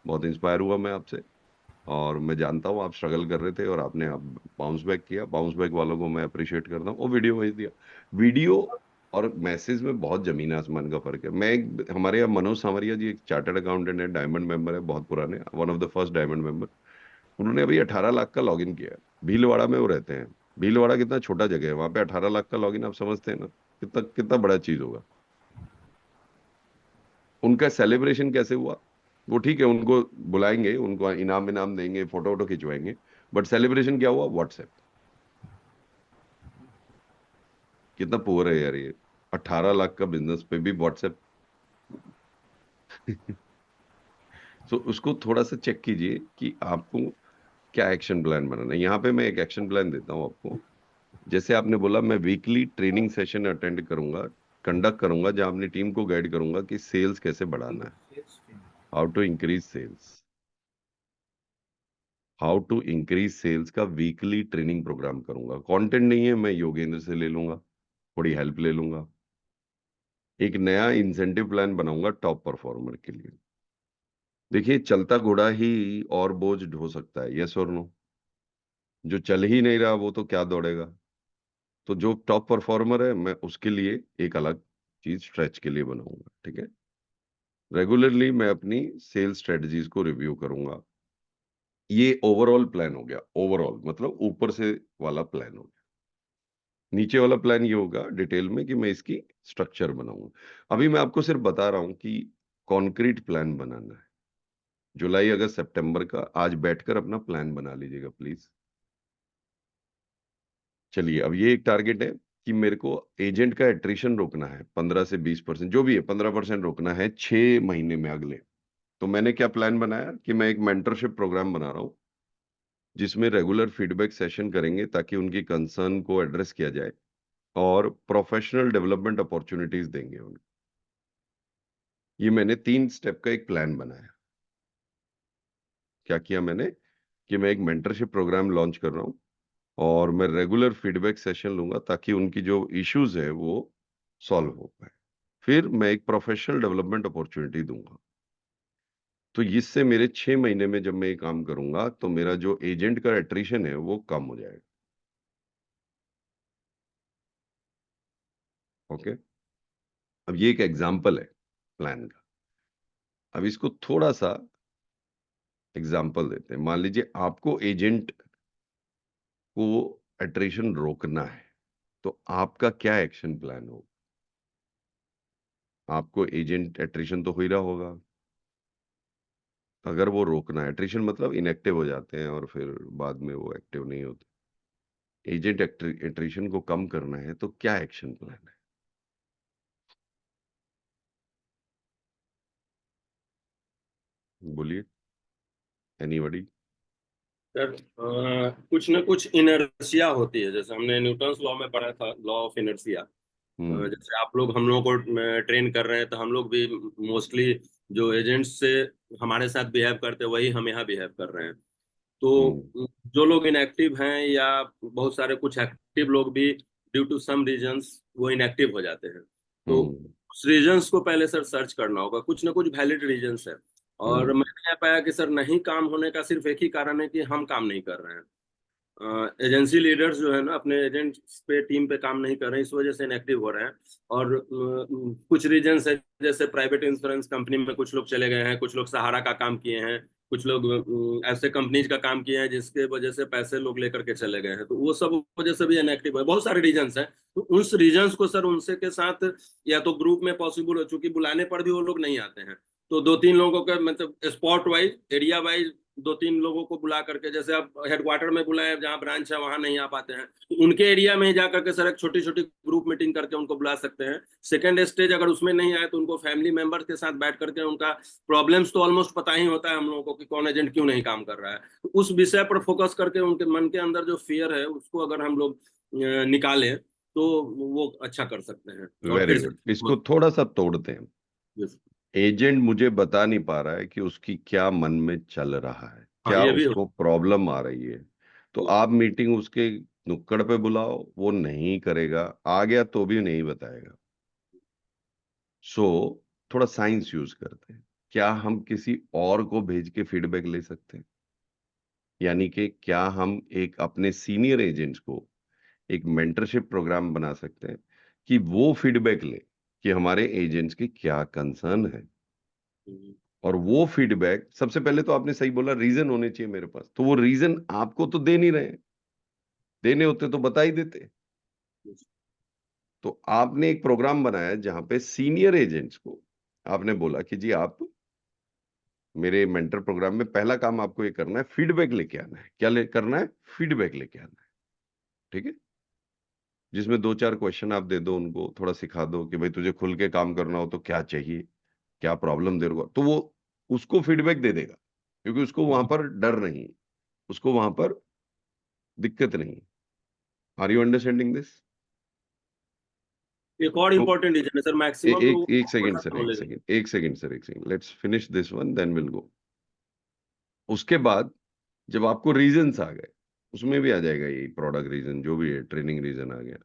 बहुत इंस्पायर हुआ मैं आपसे, और मैं जानता हूँ आप स्ट्रगल कर रहे थे और आपने आप बाउंस बैक किया। बाउंस बैक वालों को मैं अप्रिशिएट करता हूँ। वो वीडियो भेज दिया। वीडियो और मैसेज में बहुत जमीन आसमान का फर्क है। हमारे यहाँ मनोज सांवरिया जी एक चार्टर्ड अकाउंटेंट है, डायमंड मेंबर है, बहुत पुराने, one of the first diamond member. उन्होंने अभी 18 लाख का लॉगिन किया है। भीलवाड़ा में वो रहते हैं। भीलवाड़ा कितना छोटा जगह है, वहां पे 18 लाख का लॉगिन, आप समझते हैं ना कितना कितना बड़ा चीज होगा। उनका सेलिब्रेशन कैसे हुआ, वो ठीक है, उनको बुलाएंगे, उनको इनाम इनाम देंगे, फोटो वोटो खिंचवाएंगे, बट सेलिब्रेशन क्या हुआ, व्हाट्सएप। कितना पुअर है यार ये, 18 लाख का बिजनेस पे भी व्हाट्सएप। तो उसको थोड़ा सा चेक कीजिए कि आपको क्या एक्शन प्लान बनाना है। यहाँ पे मैं एक एक्शन प्लान देता हूँ आपको। जैसे आपने बोला, मैं वीकली ट्रेनिंग सेशन अटेंड करूंगा, कंडक्ट करूंगा, जहां अपनी टीम को गाइड करूंगा कि सेल्स कैसे बढ़ाना है, how to increase sales. How to increase sales का वीकली ट्रेनिंग प्रोग्राम करूंगा। कंटेंट नहीं है, मैं योगेंद्र से ले लूंगा, थोड़ी हेल्प ले लूंगा। एक नया इंसेंटिव प्लान बनाऊंगा टॉप परफॉर्मर के लिए। देखिए, चलता घोड़ा ही और बोझ ढो सकता है, यस और नो। जो चल ही नहीं रहा वो तो क्या दौड़ेगा। तो जो टॉप परफॉर्मर है, मैं उसके लिए एक अलग चीज स्ट्रेच के लिए बनाऊंगा, ठीक है। रेगुलरली मैं अपनी सेल्स स्ट्रेटजीज को रिव्यू करूंगा। ये ओवरऑल प्लान हो गया। ओवरऑल मतलब ऊपर से वाला प्लान हो गया। नीचे वाला प्लान ये होगा डिटेल में कि मैं इसकी स्ट्रक्चर बनाऊंगा। अभी मैं आपको सिर्फ बता रहा हूं कि कॉन्क्रीट प्लान बनाना है। जुलाई अगस्त सितंबर का आज बैठकर अपना प्लान बना लीजिएगा प्लीज। चलिए, अब ये एक टारगेट है कि मेरे को एजेंट का एट्रिशन रोकना है, 15 से 20%, जो भी है 15% रोकना है 6 महीने में अगले। तो मैंने क्या प्लान बनाया कि मैं एक मेंटरशिप प्रोग्राम बना रहा हूँ, जिसमें रेगुलर फीडबैक सेशन करेंगे ताकि उनकी कंसर्न को एड्रेस किया जाए और प्रोफेशनल डेवलपमेंट अपॉर्चुनिटीज देंगे उनको। ये मैंने 3 स्टेप का एक प्लान बनाया। क्या किया मैंने कि मैं एक मेंटरशिप प्रोग्राम लॉन्च कर रहा हूँ और मैं रेगुलर फीडबैक सेशन लूंगा ताकि उनकी जो इश्यूज है वो सॉल्व हो पाए। फिर मैं एक प्रोफेशनल डेवलपमेंट अपॉर्चुनिटी दूंगा। तो इससे मेरे 6 महीने में जब मैं ये काम करूंगा तो मेरा जो एजेंट का एट्रिशन है वो कम हो जाएगा। ओके, अब ये एक एग्जाम्पल है प्लान का। अब इसको थोड़ा सा एग्जाम्पल देते हैं। मान लीजिए आपको एजेंट को एट्रिशन रोकना है, तो आपका क्या एक्शन प्लान हो। आपको एजेंट एट्रिशन तो हो ही रहा होगा। अगर वो रोकना है, एट्रिशन मतलब इनएक्टिव हो जाते हैं और फिर बाद में वो एक्टिव नहीं होते। एजेंट एट्रिशन को कम करना है तो क्या एक्शन प्लान है, बोलिए, एनीबॉडी। सर कुछ ना कुछ इनर्शिया होती है, जैसे हमने न्यूटन्स लॉ में पढ़ा था, लॉ ऑफ इनर्शिया। जैसे आप लोग हम लोगों को ट्रेन कर रहे हैं, तो हम लोग भी मोस्टली जो एजेंट्स से हमारे साथ बिहेव करते हैं वही हम यहाँ बिहेव कर रहे हैं। तो जो लोग इनएक्टिव हैं, या बहुत सारे कुछ एक्टिव लोग भी ड्यू टू सम रीजंस वो इनएक्टिव हो जाते हैं। तो उस रीजंस को पहले सर सर्च करना होगा। कुछ ना कुछ वैलिड रीजंस है, और मैंने यह पाया कि सर नहीं काम होने का सिर्फ एक ही कारण है कि हम काम नहीं कर रहे हैं। एजेंसी लीडर्स जो है ना, अपने एजेंट्स पे, टीम पे काम नहीं कर रहे हैं, इस वजह से इनएक्टिव हो रहे हैं। और कुछ रीजंस है, जैसे प्राइवेट इंश्योरेंस कंपनी में कुछ लोग चले गए हैं, कुछ लोग सहारा का काम किए हैं, कुछ लोग ऐसे कंपनीज का काम किए हैं जिसके वजह से पैसे लोग लेकर के चले गए हैं, तो वो सब वजह से भी इनएक्टिव है। बहुत सारे रीजंस हैं। तो उस रीजंस को सर उनसे के साथ या तो ग्रुप में पॉसिबल हो, चूंकि बुलाने पर भी वो लोग नहीं आते हैं, तो 2-3 लोगों का मतलब स्पॉट वाइज, एरिया वाइज 2-3 लोगों को बुला करके, जैसे आप हेडक्वार्टर में बुलाए, जहाँ ब्रांच है वहां नहीं आ पाते हैं, तो उनके एरिया में ही जा करके सर एक छोटी छोटी ग्रुप मीटिंग करके उनको बुला सकते हैं। सेकंड स्टेज अगर उसमें नहीं आए तो उनको फैमिली मेंबर्स के साथ बैठ करके उनका प्रॉब्लम्स तो ऑलमोस्ट पता ही होता है हम लोगों को कि कौन एजेंट क्यों नहीं काम कर रहा है, तो उस विषय पर फोकस करके उनके मन के अंदर जो फियर है उसको अगर हम लोग निकालें तो वो अच्छा कर सकते हैं। और वेरी फिर से गुड, इसको थोड़ा सा तोड़ते हैं। एजेंट मुझे बता नहीं पा रहा है कि उसकी क्या मन में चल रहा है, हाँ, क्या ये भी उसको प्रॉब्लम आ रही है। तो आप मीटिंग उसके नुक्कड़ पे बुलाओ, वो नहीं करेगा, आ गया तो भी नहीं बताएगा। सो थोड़ा साइंस यूज करते हैं। क्या हम किसी और को भेज के फीडबैक ले सकते हैं? यानी कि क्या हम एक अपने सीनियर एजेंट्स को एक मेंटरशिप प्रोग्राम बना सकते हैं कि वो फीडबैक ले कि हमारे एजेंट्स की क्या कंसर्न है, और वो फीडबैक, सबसे पहले तो आपने सही बोला, रीजन होने चाहिए मेरे पास, तो वो रीजन आपको तो दे नहीं रहे हैं, देने होते तो बता ही देते। तो आपने एक प्रोग्राम बनाया जहां पे सीनियर एजेंट्स को आपने बोला कि जी आप मेरे मेंटर प्रोग्राम में पहला काम आपको ये करना है, फीडबैक लेके आना है। क्या करना है? फीडबैक लेके आना है, ठीक है? जिसमें 2-4 क्वेश्चन आप दे दो उनको, थोड़ा सिखा दो कि भाई तुझे खुल के काम करना हो तो क्या चाहिए, क्या प्रॉब्लम दे रहा, तो वो उसको फीडबैक दे देगा, क्योंकि उसको वहां पर डर नहीं, उसको वहां पर दिक्कत नहीं। Are you understanding this? एक और तो इम्पोर्टेंट रीजन है सर, मैक्सिमम एक लोगों एक को सेकंड पता सर, knowledge नहीं। एक second, let's finish this one then will go. उसके बाद जब आपको रीजंस आ गए, उसमें भी आ जाएगा ये प्रोडक्ट रीजन, जो भी है, ट्रेनिंग रीजन आ गया,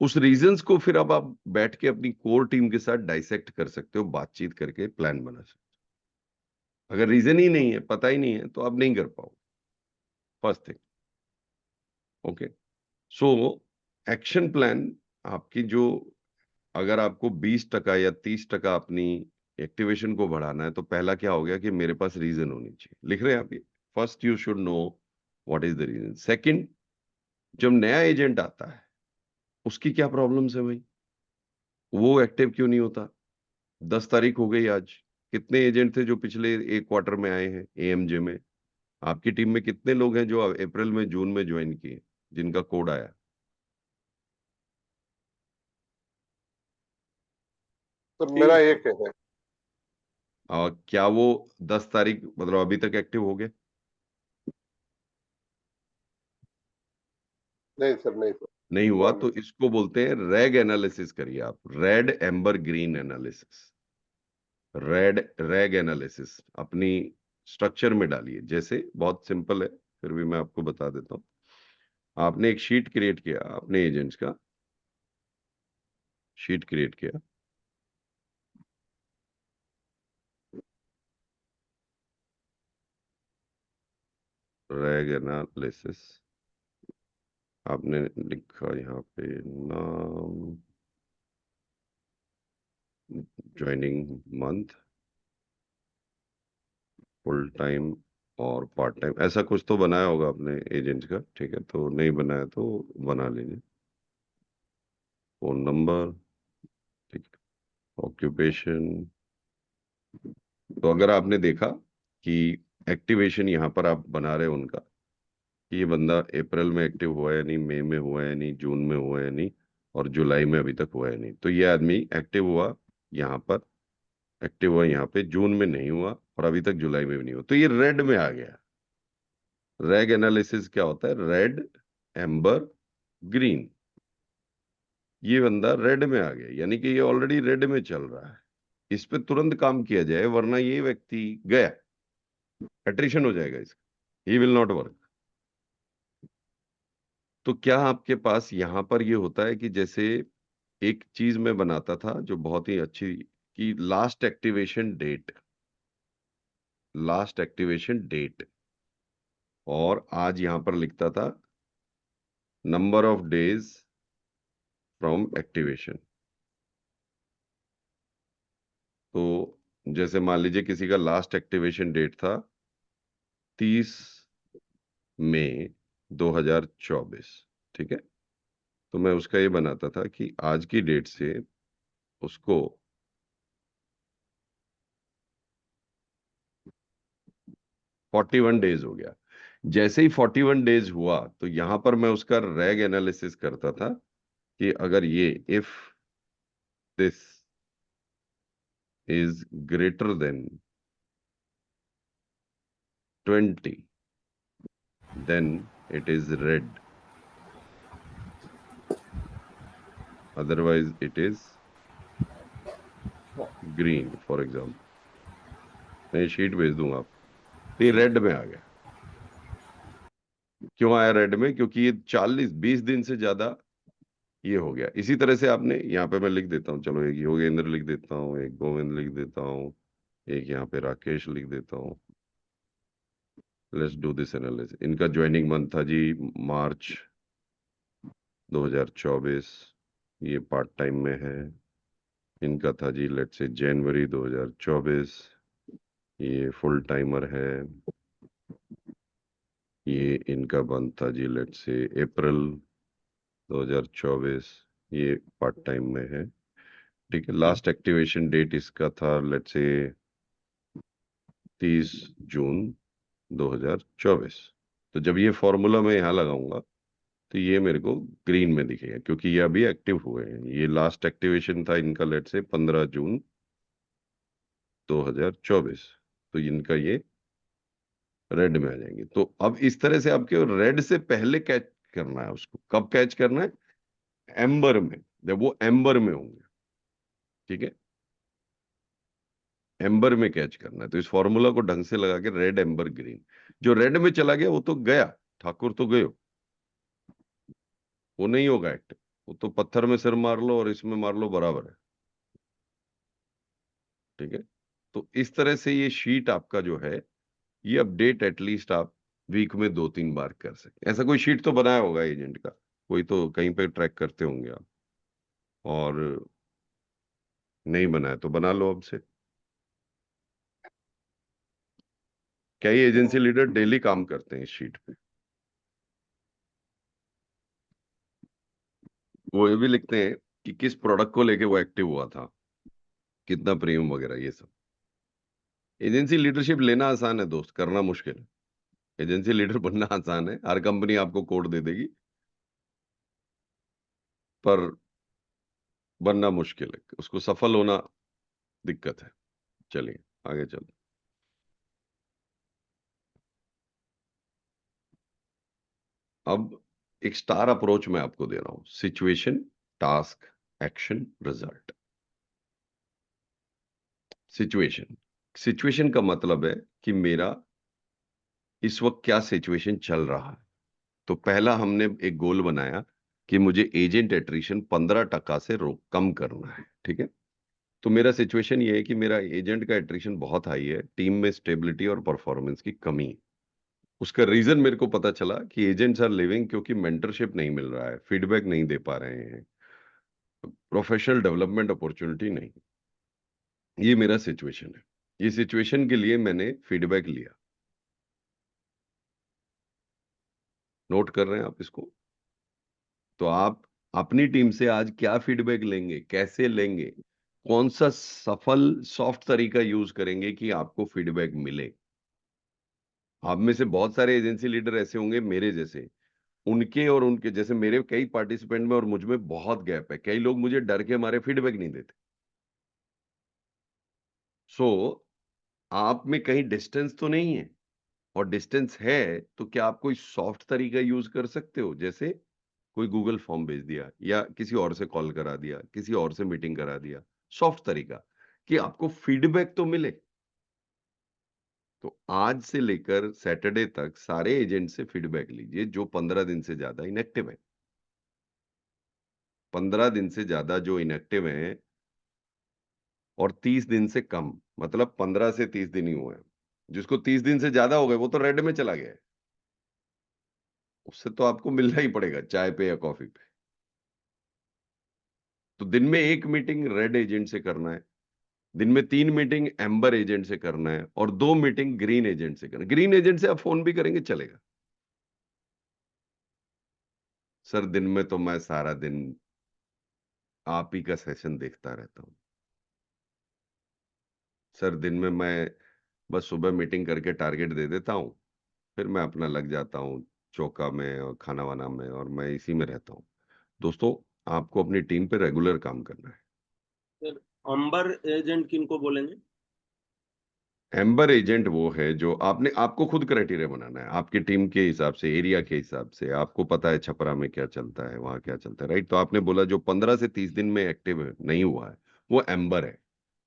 उस रीजंस को फिर अब आप बैठ के अपनी कोर टीम के साथ डाइसेक्ट कर सकते हो, बातचीत करके प्लान बना सकते हो। अगर रीजन ही नहीं है, पता ही नहीं है, तो आप नहीं कर पाओ, first thing. Okay, so action plan आपकी जो, अगर आपको 20% या 30% अपनी एक्टिवेशन को बढ़ाना है, तो पहला क्या हो गया कि मेरे पास रीजन होनी चाहिए। लिख रहे हैं आप ये? First you should know what is the reason. Second, जब नया एजेंट आता है उसकी क्या प्रॉब्लम्स है भाई, वो एक्टिव क्यों नहीं होता? 10 तारीख हो गई आज, कितने एजेंट थे जो पिछले एक क्वार्टर में आए हैं एएमजे में? आपकी टीम में कितने लोग हैं जो अप्रैल में, जून में ज्वाइन किए, जिनका कोड आया? तो मेरा एक है। और क्या वो 10 तारीख मतलब अभी तक एक्टिव हो गए? नहीं सर, नहीं सर, नहीं हुआ हुआ तो नहीं। इसको बोलते हैं रैग एनालिसिस। करिए आप, red amber green analysis, rag analysis अपनी स्ट्रक्चर में डालिए। जैसे बहुत सिंपल है, फिर भी मैं आपको बता देता हूँ। आपने एक शीट क्रिएट किया अपने एजेंट्स का, शीट क्रिएट किया, रैग एनालिसिस, आपने लिखा यहाँ पे नाम, ज्वाइनिंग मंथ, फुल टाइम और पार्ट टाइम, ऐसा कुछ तो बनाया होगा अपने एजेंट्स का, ठीक है? तो नहीं बनाया तो बना लीजिए। फोन नंबर, ठीक है, ऑक्यूपेशन। तो अगर आपने देखा कि एक्टिवेशन यहाँ पर आप बना रहे हो उनका, कि ये बंदा अप्रैल में एक्टिव हुआ है नहीं, मई में हुआ है नहीं, जून में हुआ है नहीं, और जुलाई में अभी तक हुआ है नहीं, तो ये आदमी एक्टिव हुआ यहाँ पर, एक्टिव हुआ यहाँ पे, जून में नहीं हुआ और अभी तक जुलाई में भी नहीं हुआ, तो ये रेड में आ गया। रैग एनालिसिस क्या होता है? Red, amber, green. ये बंदा रेड में आ गया, यानी कि ये ऑलरेडी रेड में चल रहा है, इस पे तुरंत काम किया जाए, वरना ये व्यक्ति गया, एट्रिशन हो जाएगा इसका, ही विल नॉट वर्क। तो क्या आपके पास यहां पर ये होता है कि जैसे एक चीज मैं बनाता था जो बहुत ही अच्छी, कि last activation date, last activation date, और आज यहां पर लिखता था number of days from activation. तो जैसे मान लीजिए किसी का लास्ट एक्टिवेशन डेट था 30 मई 2024, ठीक है? तो मैं उसका ये बनाता था कि आज की डेट से उसको 41 डेज हो गया। जैसे ही 41 डेज हुआ तो यहां पर मैं उसका रैग एनालिसिस करता था कि अगर ये, if this is greater than 20 then it is red, otherwise it is green. For example मैं ये शीट भेज दूंगा आपको, तो ये रेड में आ गया। क्यों आया रेड में? क्योंकि ये 40-20 दिन से ज्यादा ये हो गया। इसी तरह से आपने यहाँ पे, मैं लिख देता हूँ, चलो एक योगेंद्र लिख देता हूँ, एक गोविंद लिख देता हूँ, एक यहाँ पे राकेश लिख देता हूँ। Let's do this analysis. इनका ज्वाइनिंग मंथ था जी मार्च 2024, ये पार्ट टाइम में है। इनका था जी लेट्स से जनवरी 2024, ये फुल टाइमर है, ये इनका बंद था जी लेट्स से अप्रैल 2024, ये पार्ट टाइम में है, ठीक है। लास्ट एक्टिवेशन डेट इसका था लेट्स से 30 जून 2024। तो जब ये फॉर्मूला मैं यहाँ लगाऊंगा तो ये मेरे को ग्रीन में दिखेगा, क्योंकि ये अभी एक्टिव हुए हैं। ये लास्ट एक्टिवेशन था इनका लेट्स से 15 जून 2024, तो इनका ये रेड में आ जाएंगे। तो अब इस तरह से आपके रेड से पहले कैच करना है उसको। कब कैच करना है? एम्बर में, जब वो एम्बर में होंगे, ठीक है, एम्बर में कैच करना है। तो इस फॉर्मूला को ढंग से लगा के रेड एम्बर ग्रीन, जो रेड में चला गया वो तो गया, ठाकुर तो गयो, वो नहीं होगा एक्टिव। वो तो पत्थर में सिर मार लो और इसमें मार लो बराबर है, ठीक है। तो इस तरह से ये शीट आपका जो है, ये अपडेट एटलीस्ट आप वीक में 2-3 बार कर सकते। ऐसा कोई शीट तो बनाया होगा एजेंट का, कोई तो कहीं पे ट्रैक करते होंगे आप, और नहीं बनाया तो बना लो अब से। कई एजेंसी लीडर डेली काम करते हैं इस शीट पे। वो ये भी लिखते हैं कि किस प्रोडक्ट को लेके वो एक्टिव हुआ था, कितना प्रीमियम वगैरह, ये सब। एजेंसी लीडरशिप लेना आसान है दोस्त, करना मुश्किल है। एजेंसी लीडर बनना आसान है, हर कंपनी आपको कोड दे देगी, पर बनना मुश्किल है, उसको सफल होना दिक्कत है। चलिए आगे चलते। अब एक स्टार अप्रोच मैं आपको दे रहा हूं, situation, task, action, result. Situation, situation का मतलब है कि मेरा इस वक्त क्या सिचुएशन चल रहा है। तो पहला हमने एक गोल बनाया कि मुझे एजेंट एट्रिशन 15% से रोक कम करना है, ठीक है। तो मेरा सिचुएशन ये है कि मेरा एजेंट का एट्रिशन बहुत हाई है, टीम में स्टेबिलिटी और परफॉर्मेंस की कमी है। उसका रीजन मेरे को पता चला कि एजेंट्स आर लिविंग, क्योंकि मेंटरशिप नहीं मिल रहा है, फीडबैक नहीं दे पा रहे हैं, प्रोफेशनल डेवलपमेंट अपॉर्चुनिटी नहीं। ये मेरा सिचुएशन है। ये सिचुएशन के लिए मैंने फीडबैक लिया। नोट कर रहे हैं आप इसको? तो आप अपनी टीम से आज क्या फीडबैक लेंगे, कैसे लेंगे, कौन सा सफल सॉफ्ट तरीका यूज करेंगे कि आपको फीडबैक मिले। आप में से बहुत सारे एजेंसी लीडर ऐसे होंगे मेरे जैसे, उनके और उनके जैसे मेरे कई पार्टिसिपेंट में और मुझ में बहुत गैप है। कई लोग मुझे डर के मारे फीडबैक नहीं देते। सो आप में कहीं डिस्टेंस तो नहीं है, और डिस्टेंस है तो क्या आप कोई सॉफ्ट तरीका यूज कर सकते हो, जैसे कोई गूगल फॉर्म भेज दिया, या किसी और से कॉल करा दिया, किसी और से मीटिंग करा दिया, सॉफ्ट तरीका कि आपको फीडबैक तो मिले। तो आज से लेकर सैटरडे तक सारे एजेंट से फीडबैक लीजिए जो 15 दिन से ज्यादा इनएक्टिव है। 15 दिन से ज्यादा जो इनएक्टिव हैं, और 30 दिन से कम, मतलब 15 से 30 दिन ही हुए हैं। जिसको 30 दिन से ज्यादा हो गए वो तो रेड में चला गया है, उससे तो आपको मिलना ही पड़ेगा चाय पे या कॉफी पे। तो दिन में 1 मीटिंग रेड एजेंट से करना है, दिन में 3 मीटिंग एम्बर एजेंट से करना है, और 2 मीटिंग ग्रीन एजेंट से करना है। ग्रीन एजेंट से आप फोन भी करेंगे चलेगा। सर दिन में तो मैं सारा दिन आप ही का सेशन देखता रहता हूँ। सर दिन में मैं बस सुबह मीटिंग करके टारगेट दे देता हूँ, फिर मैं अपना लग जाता हूँ चौका में और खाना वाना में, और मैं इसी में रहता हूँ। दोस्तों, आपको अपनी टीम पे रेगुलर काम करना है। सर अंबर एजेंट किनको बोलेंगे? एम्बर एजेंट वो है जो आपको खुद क्राइटेरिया बनाना है, आपकी टीम के हिसाब से, एरिया के हिसाब से। आपको पता है छपरा में क्या चलता है, वहां क्या चलता है, राइट। तो आपने बोला जो 15 से 30 दिन में एक्टिव नहीं हुआ है वो एम्बर है।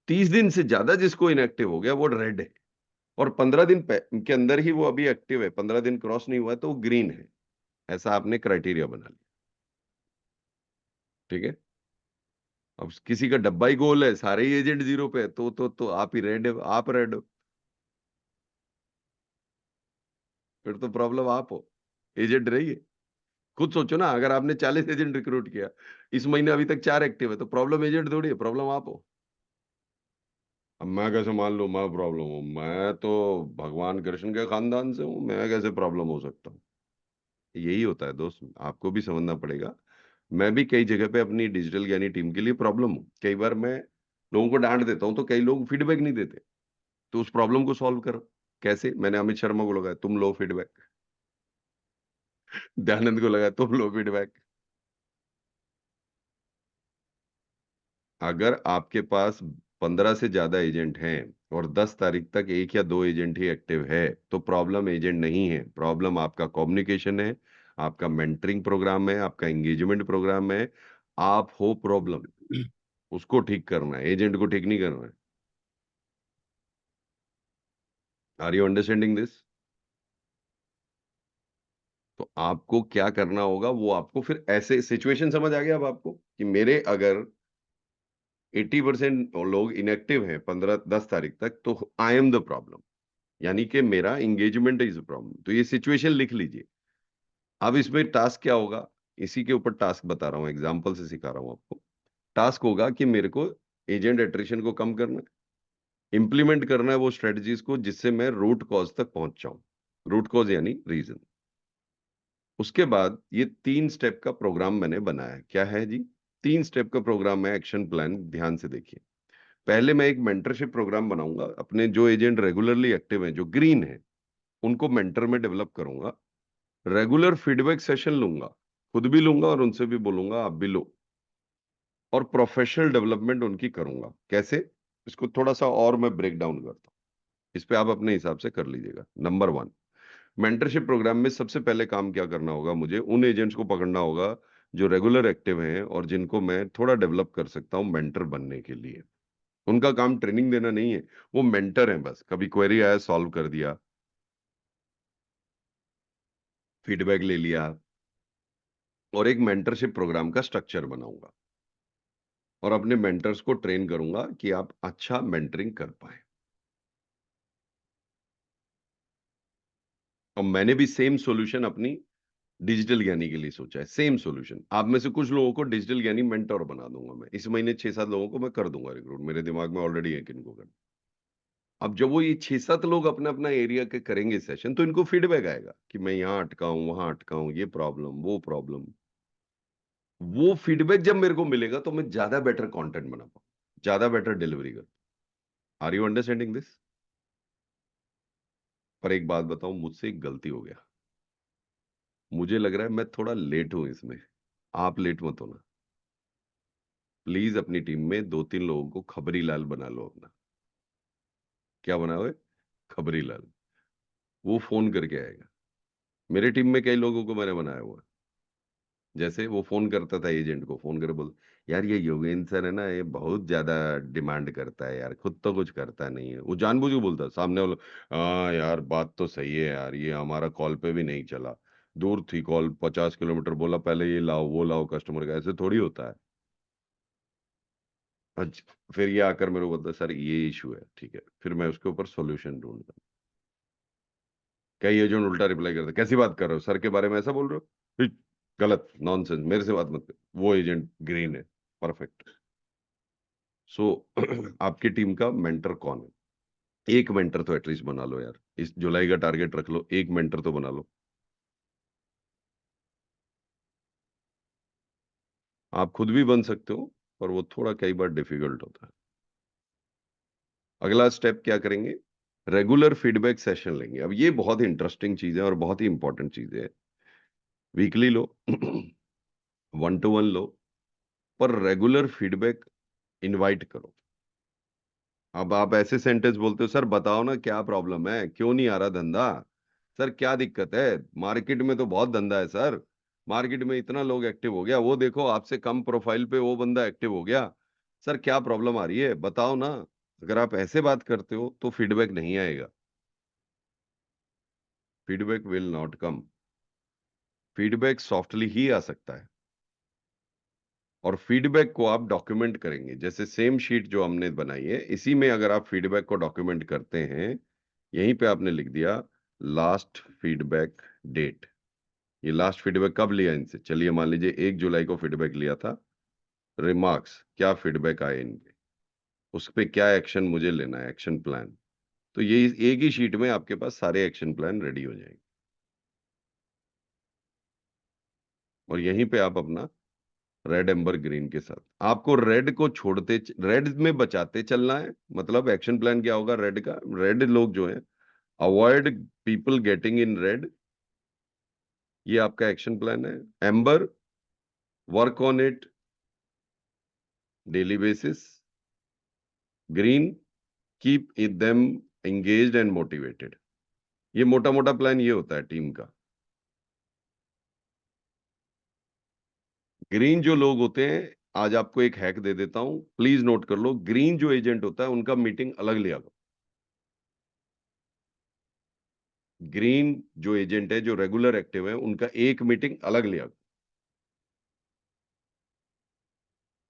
30 दिन से ज्यादा जिसको इनएक्टिव हो गया वो रेड है, और 15 दिन के अंदर ही वो अभी एक्टिव है, 15 दिन क्रॉस नहीं हुआ है तो वो ग्रीन है। ऐसा आपने क्राइटेरिया बना लिया, ठीक है। अब किसी का डब्बा ही गोल है, सारे ही एजेंट जीरो पे है, तो आप ही रेड है, आप रेड हो, फिर तो प्रॉब्लम आप हो, एजेंट रहिए। खुद सोचो ना, अगर आपने 40 एजेंट रिक्रूट किया, इस महीने अभी तक 4 एक्टिव है, तो प्रॉब्लम एजेंट थोड़ी है, प्रॉब्लम आप हो। अब मैं कैसे मान लूं मैं प्रॉब्लम हूँ? मैं तो भगवान कृष्ण के खानदान से हूँ, मैं कैसे प्रॉब्लम हो सकता हूँ? यही होता है दोस्त, आपको भी समझना पड़ेगा। मैं भी कई जगह पे अपनी डिजिटल ज्ञानी टीम के लिए प्रॉब्लम हूँ। कई बार मैं लोगों को डांट देता हूँ तो कई लोग फीडबैक नहीं देते, तो उस प्रॉब्लम को सॉल्व करो कैसे? मैंने अमित शर्मा को लगाया, तुम लो फीडबैक। दयानंद को लगाया, तुम लो फीडबैक। अगर आपके पास 15 से ज्यादा एजेंट हैं और 10 तारीख तक 1 या 2 एजेंट ही एक्टिव है, तो प्रॉब्लम एजेंट नहीं है, प्रॉब्लम आपका कम्युनिकेशन है, आपका मेंटरिंग प्रोग्राम है, आपका एंगेजमेंट प्रोग्राम है। आप हो प्रॉब्लम, उसको ठीक करना है, एजेंट को ठीक नहीं करना है। Are you understanding this? तो आपको क्या करना होगा, वो आपको फिर ऐसे सिचुएशन समझ आ गया अब आपको कि मेरे अगर 80% लोग इनएक्टिव हैं 15-10 तारीख तक, तो आई एम द प्रॉब्लम, यानी कि मेरा एंगेजमेंट इज प्रॉब्लम। तो ये सिचुएशन लिख लीजिए। अब इसमें टास्क क्या होगा, इसी के ऊपर टास्क बता रहा हूँ, एग्जांपल से सिखा रहा हूँ आपको। टास्क होगा कि मेरे को एजेंट एट्रिशन को कम करना है, इंप्लीमेंट करना है वो स्ट्रेटजीज को जिससे मैं रूट कॉज तक पहुंच जाऊं। रूट कॉज यानी रीजन। उसके बाद ये 3 स्टेप का प्रोग्राम मैंने बनाया है। क्या है जी? 3 स्टेप का प्रोग्राम है, एक्शन प्लान। ध्यान से देखिए। पहले मैं एक मेंटरशिप प्रोग्राम बनाऊंगा, अपने जो एजेंट रेगुलरली एक्टिव हैं, जो ग्रीन है, उनको मेंटर में डेवलप करूंगा। रेगुलर फीडबैक सेशन लूंगा, खुद भी लूंगा और उनसे भी बोलूंगा आप भी लो, और प्रोफेशनल डेवलपमेंट उनकी करूंगा। कैसे? इसको थोड़ा सा और मैं ब्रेक डाउन करता हूँ, इस पे आप अपने हिसाब से कर लीजिएगा। नंबर 1, मेंटरशिप प्रोग्राम में सबसे पहले काम क्या करना होगा, मुझे उन एजेंट्स को पकड़ना होगा जो रेगुलर एक्टिव हैं और जिनको मैं थोड़ा डेवलप कर सकता हूं मेंटर बनने के लिए। उनका काम ट्रेनिंग देना नहीं है, वो मेंटर हैं बस। कभी क्वेरी आया सॉल्व कर दिया, फीडबैक ले लिया, और एक मेंटरशिप प्रोग्राम का स्ट्रक्चर बनाऊंगा और अपने मेंटर्स को ट्रेन करूंगा कि आप अच्छा मेंटरिंग कर पाए। और मैंने भी सेम सॉल्यूशन अपनी डिजिटल ज्ञानी के लिए सोचा है, सेम सॉल्यूशन। आप में से कुछ लोगों को डिजिटल ज्ञानी मेंटर बना दूंगा मैं इस महीने। 6-7 लोगों को मैं कर दूंगा रिक्रूट, मेरे दिमाग में ऑलरेडी है किनको करना। अब जब वो ये 6-7 लोग अपना अपना एरिया के करेंगे सेशन, तो इनको फीडबैक आएगा कि मैं यहाँ अटका हूँ, वहां अटका हूँ, ये प्रॉब्लम, वो प्रॉब्लम। वो फीडबैक जब मेरे को मिलेगा तो मैं ज्यादा बेटर कंटेंट बना पाऊँ, ज्यादा बेटर डिलीवरी कर। Are you understanding this? पर एक बात बताऊं, मुझसे एक गलती हो गया। मुझे लग रहा है मैं थोड़ा लेट हूं इसमें। आप लेट मत होना प्लीज। अपनी टीम में 2-3 लोगों को खबरी लाल बना लो अपना। क्या बनाओ? खबरी लाल। वो फोन करके आएगा। मेरे टीम में कई लोगों को मैंने बनाया हुआ है। जैसे वो फोन करता था एजेंट को, फोन कर बोल, यार ये योगेंद्र सर है ना, ये बहुत ज्यादा डिमांड करता है यार, खुद तो कुछ करता नहीं है। वो जानबूझ के बोलता है, सामने वाला, हाँ यार बात तो सही है यार, ये हमारा कॉल पे भी नहीं चला, दूर थी कॉल 50 किलोमीटर, बोला पहले ये लाओ वो लाओ कस्टमर का। ऐसे थोड़ी होता है। फिर ये आकर मेरे को बोलता है, सर ये इशू है। ठीक है, फिर मैं उसके ऊपर सॉल्यूशन ढूंढता हूँ। कई एजेंट उल्टा रिप्लाई करते, कैसी बात कर रहे हो, सर के बारे में ऐसा बोल रहे हो? हिट, गलत, नॉनसेंस, मेरे से बात मत कर। वो एजेंट ग्रीन है, परफेक्ट। सो आपकी टीम का मेंटर कौन है? एक मेंटर तो एटलीस्ट बना लो यार, इस जुलाई का टारगेट रख लो, एक मेंटर तो बना लो। आप खुद भी बन सकते हो, पर वो थोड़ा कई बार डिफिकल्ट होता है। अगला स्टेप क्या करेंगे? रेगुलर फीडबैक सेशन लेंगे। अब ये बहुत ही इंटरेस्टिंग चीज है और बहुत ही इंपॉर्टेंट चीज है। वीकली लो, 1-to-1 लो, पर रेगुलर फीडबैक इनवाइट करो। अब आप ऐसे सेंटेंस बोलते हो, सर बताओ ना क्या प्रॉब्लम है, क्यों नहीं आ रहा धंधा, सर क्या दिक्कत है, मार्केट में तो बहुत धंधा है सर, मार्केट में इतना लोग एक्टिव हो गया, वो देखो आपसे कम प्रोफाइल पे वो बंदा एक्टिव हो गया, सर क्या प्रॉब्लम आ रही है बताओ ना। अगर आप ऐसे बात करते हो तो फीडबैक नहीं आएगा। Feedback will not come. Feedback softly ही आ सकता है, और फीडबैक को आप डॉक्यूमेंट करेंगे। जैसे सेम शीट जो हमने बनाई है, इसी में अगर आप फीडबैक को डॉक्यूमेंट करते हैं, यहीं पे आपने लिख दिया लास्ट फीडबैक डेट। ये लास्ट फीडबैक कब लिया इनसे? चलिए मान लीजिए 1 जुलाई को फीडबैक लिया था। रिमार्क्स, क्या फीडबैक आए इनके, उस पे क्या एक्शन मुझे लेना है, एक्शन प्लान। तो ये एक ही शीट में आपके पास सारे एक्शन प्लान रेडी हो जाएंगे और यहीं पे आप अपना रेड एम्बर ग्रीन के साथ, आपको रेड को छोड़ते, रेड में बचाते चलना है। मतलब एक्शन प्लान क्या होगा रेड का, रेड लोग जो है, avoid people getting in red, ये आपका एक्शन प्लान है। Amber, work on it daily basis. Green, keep it them engaged and motivated. ये मोटा मोटा प्लान ये होता है टीम का। ग्रीन जो लोग होते हैं, आज आपको एक हैक दे देता हूं, प्लीज नोट कर लो। ग्रीन जो एजेंट होता है उनका मीटिंग अलग लिया करो। ग्रीन जो एजेंट है, जो रेगुलर एक्टिव है, उनका एक मीटिंग अलग लिया करो।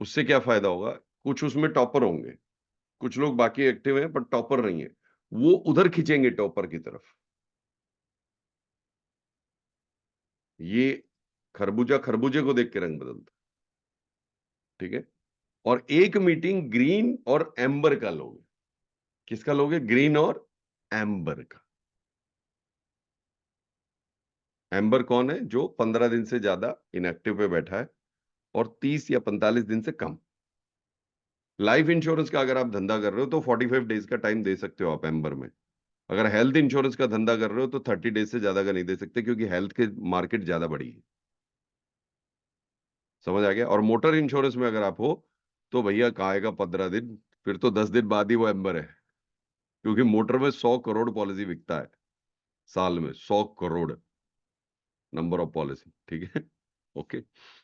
उससे क्या फायदा होगा, कुछ उसमें टॉपर होंगे, कुछ लोग बाकी एक्टिव हैं पर टॉपर नहीं है, वो उधर खींचेंगे टॉपर की तरफ। ये खरबूजा खरबूजे को देख के रंग बदलता, ठीक है। और एक मीटिंग ग्रीन और एम्बर का लोगे। किसका लोगे, ग्रीन और एम्बर का। एम्बर कौन है, जो 15 दिन से ज्यादा इनएक्टिव पे बैठा है और 30 या 45 दिन से कम। लाइफ इंश्योरेंस का अगर आप धंधा कर रहे हो तो 45 डेज का टाइम दे सकते हो आप एम्बर में। अगर हेल्थ इंश्योरेंस का धंधा कर रहे हो तो 30 डेज से ज्यादा का नहीं दे सकते, क्योंकि हेल्थ के मार्केट ज्यादा बड़ी है। समझ आ गया। और मोटर इंश्योरेंस में अगर आप हो तो भैया कहाँ आएगा 15 दिन, फिर तो 10 दिन बाद ही वो एम्बर है, क्योंकि मोटर में 100 करोड़ पॉलिसी बिकता है साल में, 100 करोड़ नंबर ऑफ पॉलिसी, ठीक है। ओके।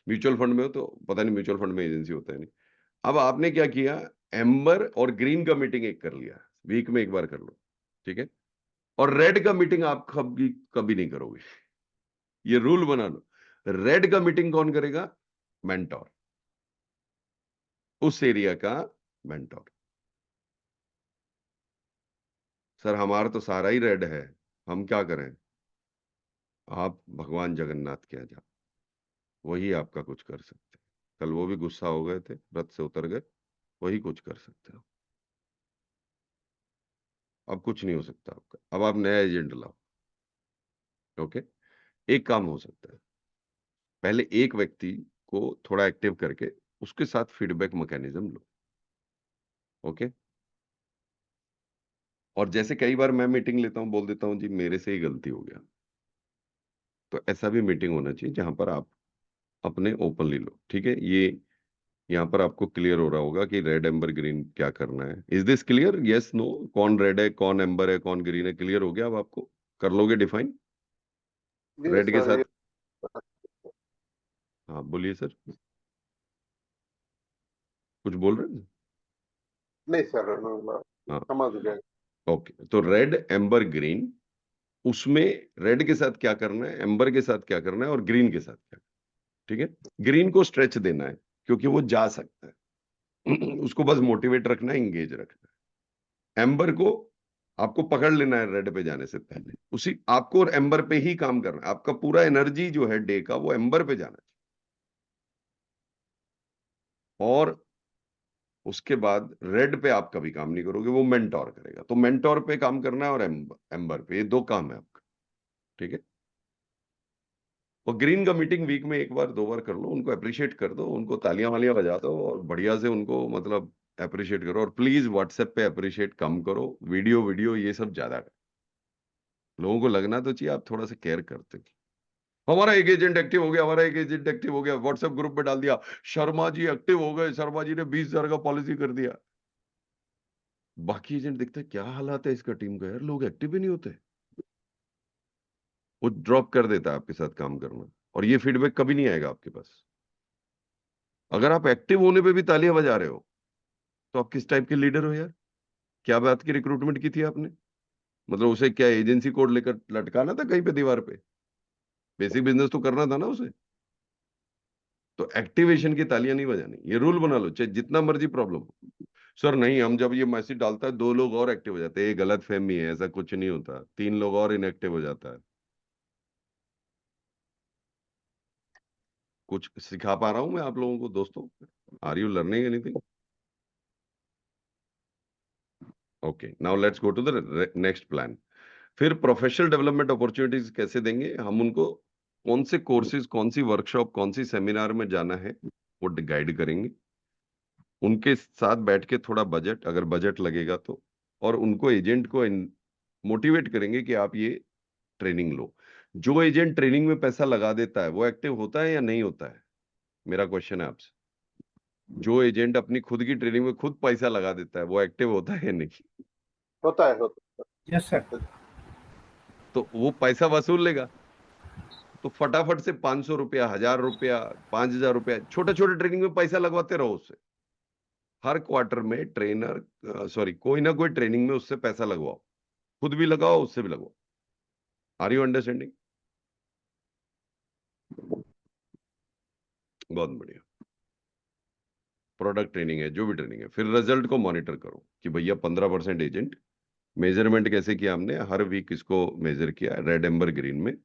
म्यूचुअल फंड में हो तो पता नहीं, म्यूचुअल फंड में एजेंसी होता है नहीं। अब आपने क्या किया, एम्बर और ग्रीन का मीटिंग एक कर लिया, वीक में एक बार कर लो, ठीक है। और रेड का मीटिंग आप कभी कभी नहीं करोगे, ये रूल बना लो। रेड का मीटिंग कौन करेगा, मेंटोर, उस एरिया का मेंटोर। सर हमारा तो सारा ही रेड है, हम क्या करें। आप भगवान जगन्नाथ के यहाँ जाओ, वही आपका कुछ कर सकते हैं। कल वो भी गुस्सा हो गए थे, रथ से उतर गए, वही कुछ कर सकते हो। अब कुछ नहीं हो सकता आपका, अब आप नया एजेंट लाओ। ओके। एक काम हो सकता है, पहले एक व्यक्ति को थोड़ा एक्टिव करके उसके साथ फीडबैक मैकेनिज्म लो। ओके। और जैसे कई बार मैं मीटिंग लेता हूं, बोल देता हूं जी मेरे से ही गलती हो गया, तो ऐसा भी मीटिंग होना चाहिए जहां पर आप अपने ओपनली लो, ठीक है। ये यहाँ पर आपको क्लियर हो रहा होगा कि रेड एम्बर ग्रीन क्या करना है। Is this clear, yes no, कौन रेड है, कौन एम्बर है, कौन ग्रीन है, क्लियर हो गया अब आपको। कर लोगे डिफाइन जी रेड के सर, साथ। ये हाँ बोलिए सर, कुछ बोल रहे हैं। नहीं सर, हाँ समझ गए। ओके। तो रेड एम्बर ग्रीन, उसमें रेड के साथ क्या करना है, एम्बर के साथ क्या करना है और ग्रीन के साथ क्या, ठीक है। ग्रीन को स्ट्रेच देना है क्योंकि वो जा सकता है उसको बस मोटिवेट रखना है, इंगेज रखना है। एम्बर को आपको पकड़ लेना है रेड पे जाने से पहले, उसी आपको और एम्बर पे ही काम करना है। आपका पूरा एनर्जी जो है डे का वो एम्बर पे जाना है। और उसके बाद रेड पे आप कभी काम नहीं करोगे, वो मेंटोर करेगा। तो मेंटोर पे काम करना है और एम्बर पे, ये दो काम है आपका, ठीक है। और ग्रीन का मीटिंग वीक में एक बार दो बार कर लो, उनको अप्रिशिएट कर दो, उनको तालियां वालियां बजा दो और बढ़िया से उनको मतलब अप्रिशिएट करो। और प्लीज व्हाट्सएप पे अप्रिशिएट कम करो, वीडियो वीडियो ये सब ज्यादा करो। लोगों को लगना तो चाहिए आप थोड़ा सा केयर करते हो। हमारा एक एजेंट एक्टिव हो गया, हमारा एक एजेंट एक्टिव हो गया, व्हाट्सएप ग्रुप में डाल दिया, शर्मा जी एक्टिव हो गए, शर्मा जी ने 20,000 का पॉलिसी कर दिया। बाकी एजेंट देखते हैं क्या हालात है इसका टीम का, यार लोग एक्टिव ही नहीं होते। वो ड्रॉप कर देता है आपके साथ काम करना, और ये फीडबैक कभी नहीं आएगा आपके पास। अगर आप एक्टिव होने पे भी तालियां बजा रहे हो तो आप किस टाइप के लीडर हो यार। क्या बात की रिक्रूटमेंट की थी आपने, मतलब उसे क्या एजेंसी कोड लेकर लटकाना था कहीं पे दीवार पे, बेसिक बिजनेस तो करना था ना उसे। तो एक्टिवेशन की तालियां नहीं बजानी, ये रूल बना लो चाहे जितना मर्जी प्रॉब्लम हो। सर नहीं, हम जब ये मैसेज डालता है 2 लोग और एक्टिव हो जाते हैं, ये गलत फहमी है, ऐसा कुछ नहीं होता, 3 लोग और इनएक्टिव हो जाता है। कुछ सिखा पा रहा हूं मैं आप लोगों को दोस्तों, are you learning anything. Okay, now let's go to the next plan. फिर प्रोफेशनल डेवलपमेंट अपॉर्चुनिटीज कैसे देंगे हम उनको? कौन से कोर्सेज, कौन सी वर्कशॉप, कौन सी सेमिनार में जाना है वो गाइड करेंगे। उनके साथ बैठ के थोड़ा बजट, अगर बजट लगेगा तो, और उनको एजेंट को मोटिवेट करेंगे कि आप ये ट्रेनिंग लो। जो एजेंट ट्रेनिंग में पैसा लगा देता है वो एक्टिव होता है या नहीं होता है? मेरा क्वेश्चन है आपसे। जो एजेंट अपनी खुद की ट्रेनिंग में खुद पैसा लगा देता है वो एक्टिव होता है या नहीं? होता है। Yes sir. तो वो पैसा वसूल लेगा, तो फटाफट से 500 रुपया, 1000 रुपया, 5000 रुपया, छोटे छोटे ट्रेनिंग में पैसा लगवाते रहो उससे। हर क्वार्टर में कोई ना कोई ट्रेनिंग में उससे पैसा लगवाओ, खुद भी लगाओ, उससे भी लगवाओ। Are you understanding? बहुत बढ़िया। प्रोडक्ट ट्रेनिंग है, जो भी ट्रेनिंग है, फिर रिजल्ट को मॉनिटर करो कि भैया 15% एजेंट, मेजरमेंट कैसे किया हमने, हर वीक इसको मेजर किया रेड, एम्बर, ग्रीन में,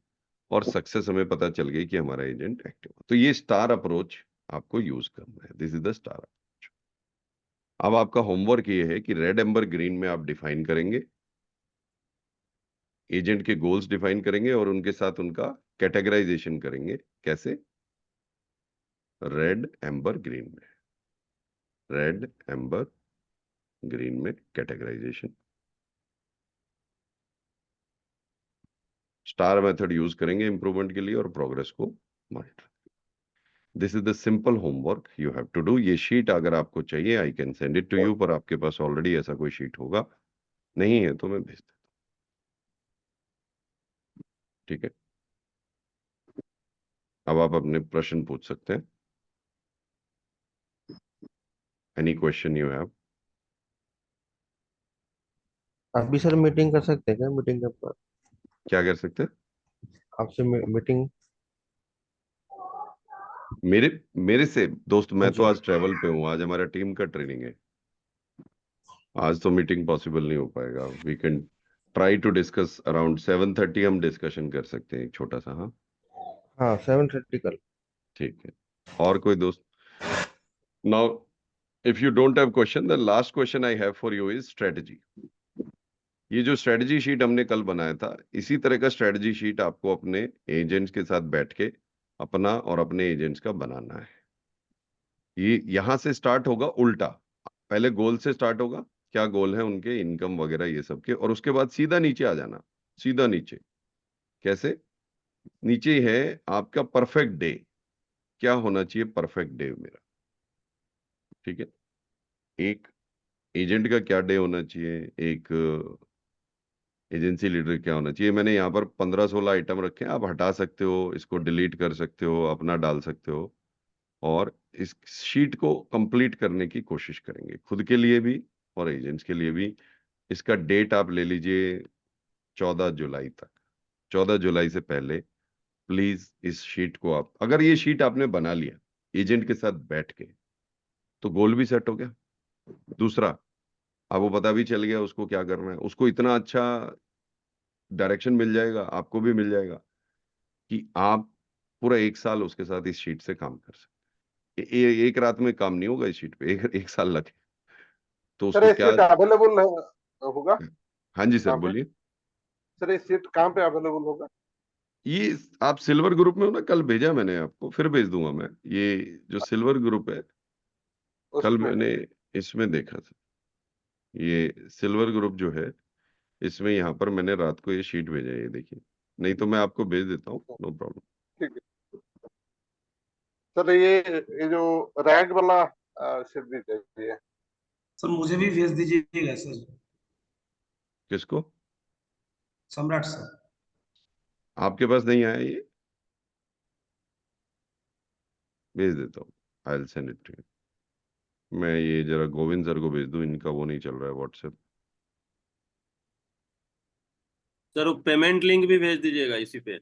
और सक्सेस हमें पता चल गई कि हमारा एजेंट एक्टिव। तो ये स्टार अप्रोच आपको यूज करना है। This is the star approach. अब आपका होमवर्क ये है कि रेड, एम्बर, ग्रीन में आप डिफाइन करेंगे, एजेंट के गोल्स डिफाइन करेंगे और उनके साथ उनका कैटेगराइजेशन करेंगे। कैसे? रेड, एम्बर, ग्रीन में, रेड, एम्बर, ग्रीन में कैटेगराइजेशन। स्टार मेथड यूज करेंगे इंप्रूवमेंट के लिए और प्रोग्रेस को monitor. This is the simple homework you have to do. ये शीट अगर आपको चाहिए I can send it to you, पर आपके पास ऑलरेडी ऐसा कोई शीट होगा, नहीं है तो मैं भेज देता हूं। ठीक है, अब आप अपने प्रश्न पूछ सकते हैं। Any question you have? अभी सर मीटिंग कर सकते हैं क्या? मीटिंग के बाद क्या कर सकते हैं? आपसे मीटिंग। मेरे से दोस्त, मैं हाँ तो जी। आज ट्रेवल पे हूँ, आज हमारा टीम का ट्रेनिंग है, आज तो मीटिंग पॉसिबल नहीं हो पाएगा। We can try to discuss around 7:30, हम डिस्कशन कर सकते हैं एक छोटा सा। हाँ हाँ 7:30 कल। ठीक है। और कोई दोस्त? Now if you don't have question, the last question I have for you is strategy. ये जो स्ट्रेटजी शीट हमने कल बनाया था, इसी तरह का स्ट्रेटजी शीट आपको अपने एजेंट्स के साथ बैठ के अपना और अपने एजेंट्स का बनाना है। ये यहां से स्टार्ट होगा उल्टा, पहले गोल से स्टार्ट होगा, क्या गोल है उनके, इनकम वगैरह ये सब के, और उसके बाद सीधा नीचे आ जाना, सीधा नीचे। कैसे? नीचे है आपका परफेक्ट डे, क्या होना चाहिए परफेक्ट डे मेरा। ठीक है, एक एजेंट का क्या डे होना चाहिए, एक एजेंसी लीडर क्या होना चाहिए। मैंने यहाँ पर 15-16 आइटम रखे हैं, आप हटा सकते हो, इसको डिलीट कर सकते हो, अपना डाल सकते हो, और इस शीट को कंप्लीट करने की कोशिश करेंगे, खुद के लिए भी और एजेंट्स के लिए भी। इसका डेट आप ले लीजिए 14 जुलाई तक। 14 जुलाई से पहले प्लीज इस शीट को आप, अगर ये शीट आपने बना लिया एजेंट के साथ बैठ के, तो गोल भी सेट हो गया। दूसरा, आपको पता भी चल गया उसको क्या करना है, उसको इतना अच्छा डायरेक्शन मिल जाएगा, आपको भी मिल जाएगा, कि आप पूरा 1 साल उसके साथ इस शीट से काम कर सकते हैं। एक रात में काम नहीं होगा इस शीट पे, एक साल लगे। तो सर उसको ये क्या? सीट अवेलेबल होगा हाँ जी सर कहाँ पे? बोलिए। सर ये सीट कहाँ पे अवेलेबल होगा? ये आप सिल्वर ग्रुप में हो ना, कल भेजा मैंने आपको, फिर भेज दूंगा मैं। ये जो सिल्वर ग्रुप है, कल उसमें मैंने इसमें देखा था, ये सिल्वर ग्रुप जो है, इसमें यहाँ पर मैंने रात को ये शीट भेजा है, ये देखिए। नहीं तो मैं आपको भेज देता हूँ, नो प्रॉब्लम। ठीक है सर। ये जो रेड वाला सीट भी चाहिए। सर मुझे भी भेज दीजिएगा सर। किसको? सम्राट सर। आपके पास नहीं आया ये? भेज देता हूँ, I will send it to you. मैं ये जरा गोविंद सर को भेज दूं, इनका वो नहीं चल रहा है व्हाट्सएप। सर वो पेमेंट लिंक भी भेज दीजिएगा इसी पे।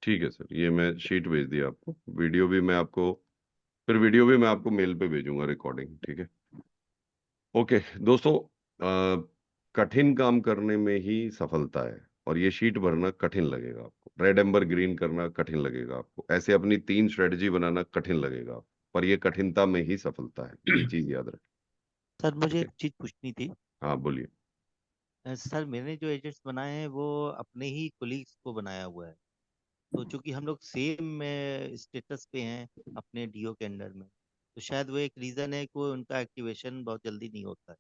ठीक है सर, ये मैं शीट भेज दिया आपको, वीडियो भी मैं आपको, फिर वीडियो भी मैं आपको मेल पे भेजूंगा, रिकॉर्डिंग। ठीक है, ओके दोस्तों, कठिन काम करने में ही सफलता है, और ये शीट भरना कठिन लगेगा आपको, रेड एम्बर ग्रीन करना कठिन लगेगा आपको, ऐसे अपनी 3 स्ट्रेटजी बनाना कठिन लगेगा आपको, पर ये कठिनता में ही सफलता है, ये चीज याद रखें। सर मुझे ठीक एक है? चीज पूछनी थी। हाँ बोलिए। सर मैंने जो एजेंट्स बनाए हैं वो अपने ही कोलीग्स को बनाया हुआ है। तो चूंकि हम लोग सेम स्टेटस पे हैं अपने डीओ के अंडर में, तो शायद वो एक रीजन है कि वो उनका एक्टिवेशन बहुत जल्दी नहीं होता है।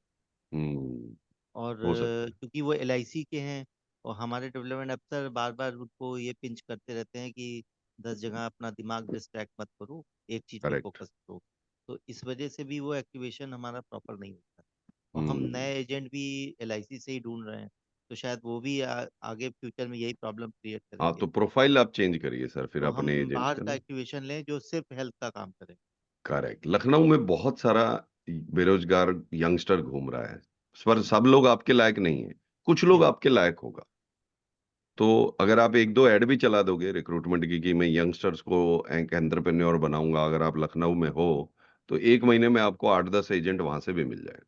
हम्म, और हो सकता है। क्योंकि वो एलआईसी के हैं, और हमारे डेवलपमेंट अफसर बार बार उनको ये पिंच करते रहते हैं कि 10 जगह अपना दिमाग डिस्ट्रैक्ट मत करो, एक चीज पे करेक्ट। फोकस करो। तो इस वजह से भी वो एक्टिवेशन हमारा प्रॉपर नहीं होता। और हम हम्म, नए एजेंट भी एलआईसी से ही ढूंढ रहे हैं, तो शायद वो भी आगे फ्यूचर में यही प्रॉब्लम क्रिएट हाँ, करेंगे। तो प्रोफाइल आप चेंज करिए सर फिर तो अपने हम एजेंट्स बाहर का का ना। एक्टिवेशन लें जो सिर्फ हेल्थ का काम करे। करेक्ट। लखनऊ में बहुत सारा बेरोजगार यंगस्टर घूम रहा है, पर सब लोग आपके लायक नहीं है, कुछ लोग यस। आपके लायक होगा। तो अगर आप एक दो ऐड भी चला दोगे रिक्रूटमेट की कि मैं यंगस्टर्स को एक एंटरप्रेन्योर बनाऊंगा, अगर आप लखनऊ में हो, तो 1 महीने में आपको 8-10 एजेंट वहां से भी मिल जाएगा।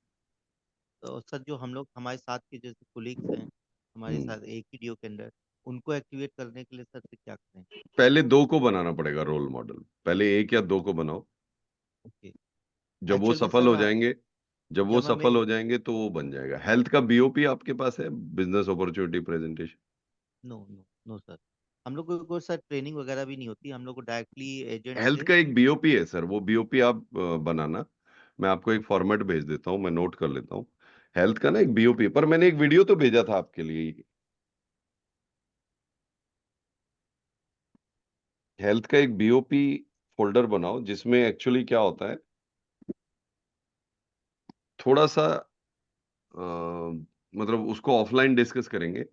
तो सर जो हम लोग हमारे साथ के जैसे कोलीग्स हैं हमारे हम्म, साथ एक ही डीओ के अंदर, उनको एक्टिवेट करने के लिए सर फिर क्या करें? पहले 2 को बनाना पड़ेगा रोल मॉडल, पहले 1 या 2 को बनाओ। ओके। जब वो एक्चुअल में सफल सर हो जाएंगे, जब वो जब हमें सफल हो जाएंगे तो वो बन जाएगा। हेल्थ का बीओपी आपके पास है, business opportunity presentation? No no no sir, हम लोग को सर ट्रेनिंग वगैरह भी नहीं होती, हम लोग को डायरेक्टली एजेंट हेल्थ से। का एक बीओपी है सर, वो बीओपी आप बनाना। मैं आपको एक ओके। फॉर्मेट भेज देता हूँ, मैं नोट कर लेता हूँ। हेल्थ का ना एक बीओपी, पर मैंने एक वीडियो तो भेजा था आपके लिए। हेल्थ का एक बीओपी फोल्डर बनाओ, जिसमें एक्चुअली क्या होता है, थोड़ा सा मतलब उसको ऑफलाइन डिस्कस करेंगे।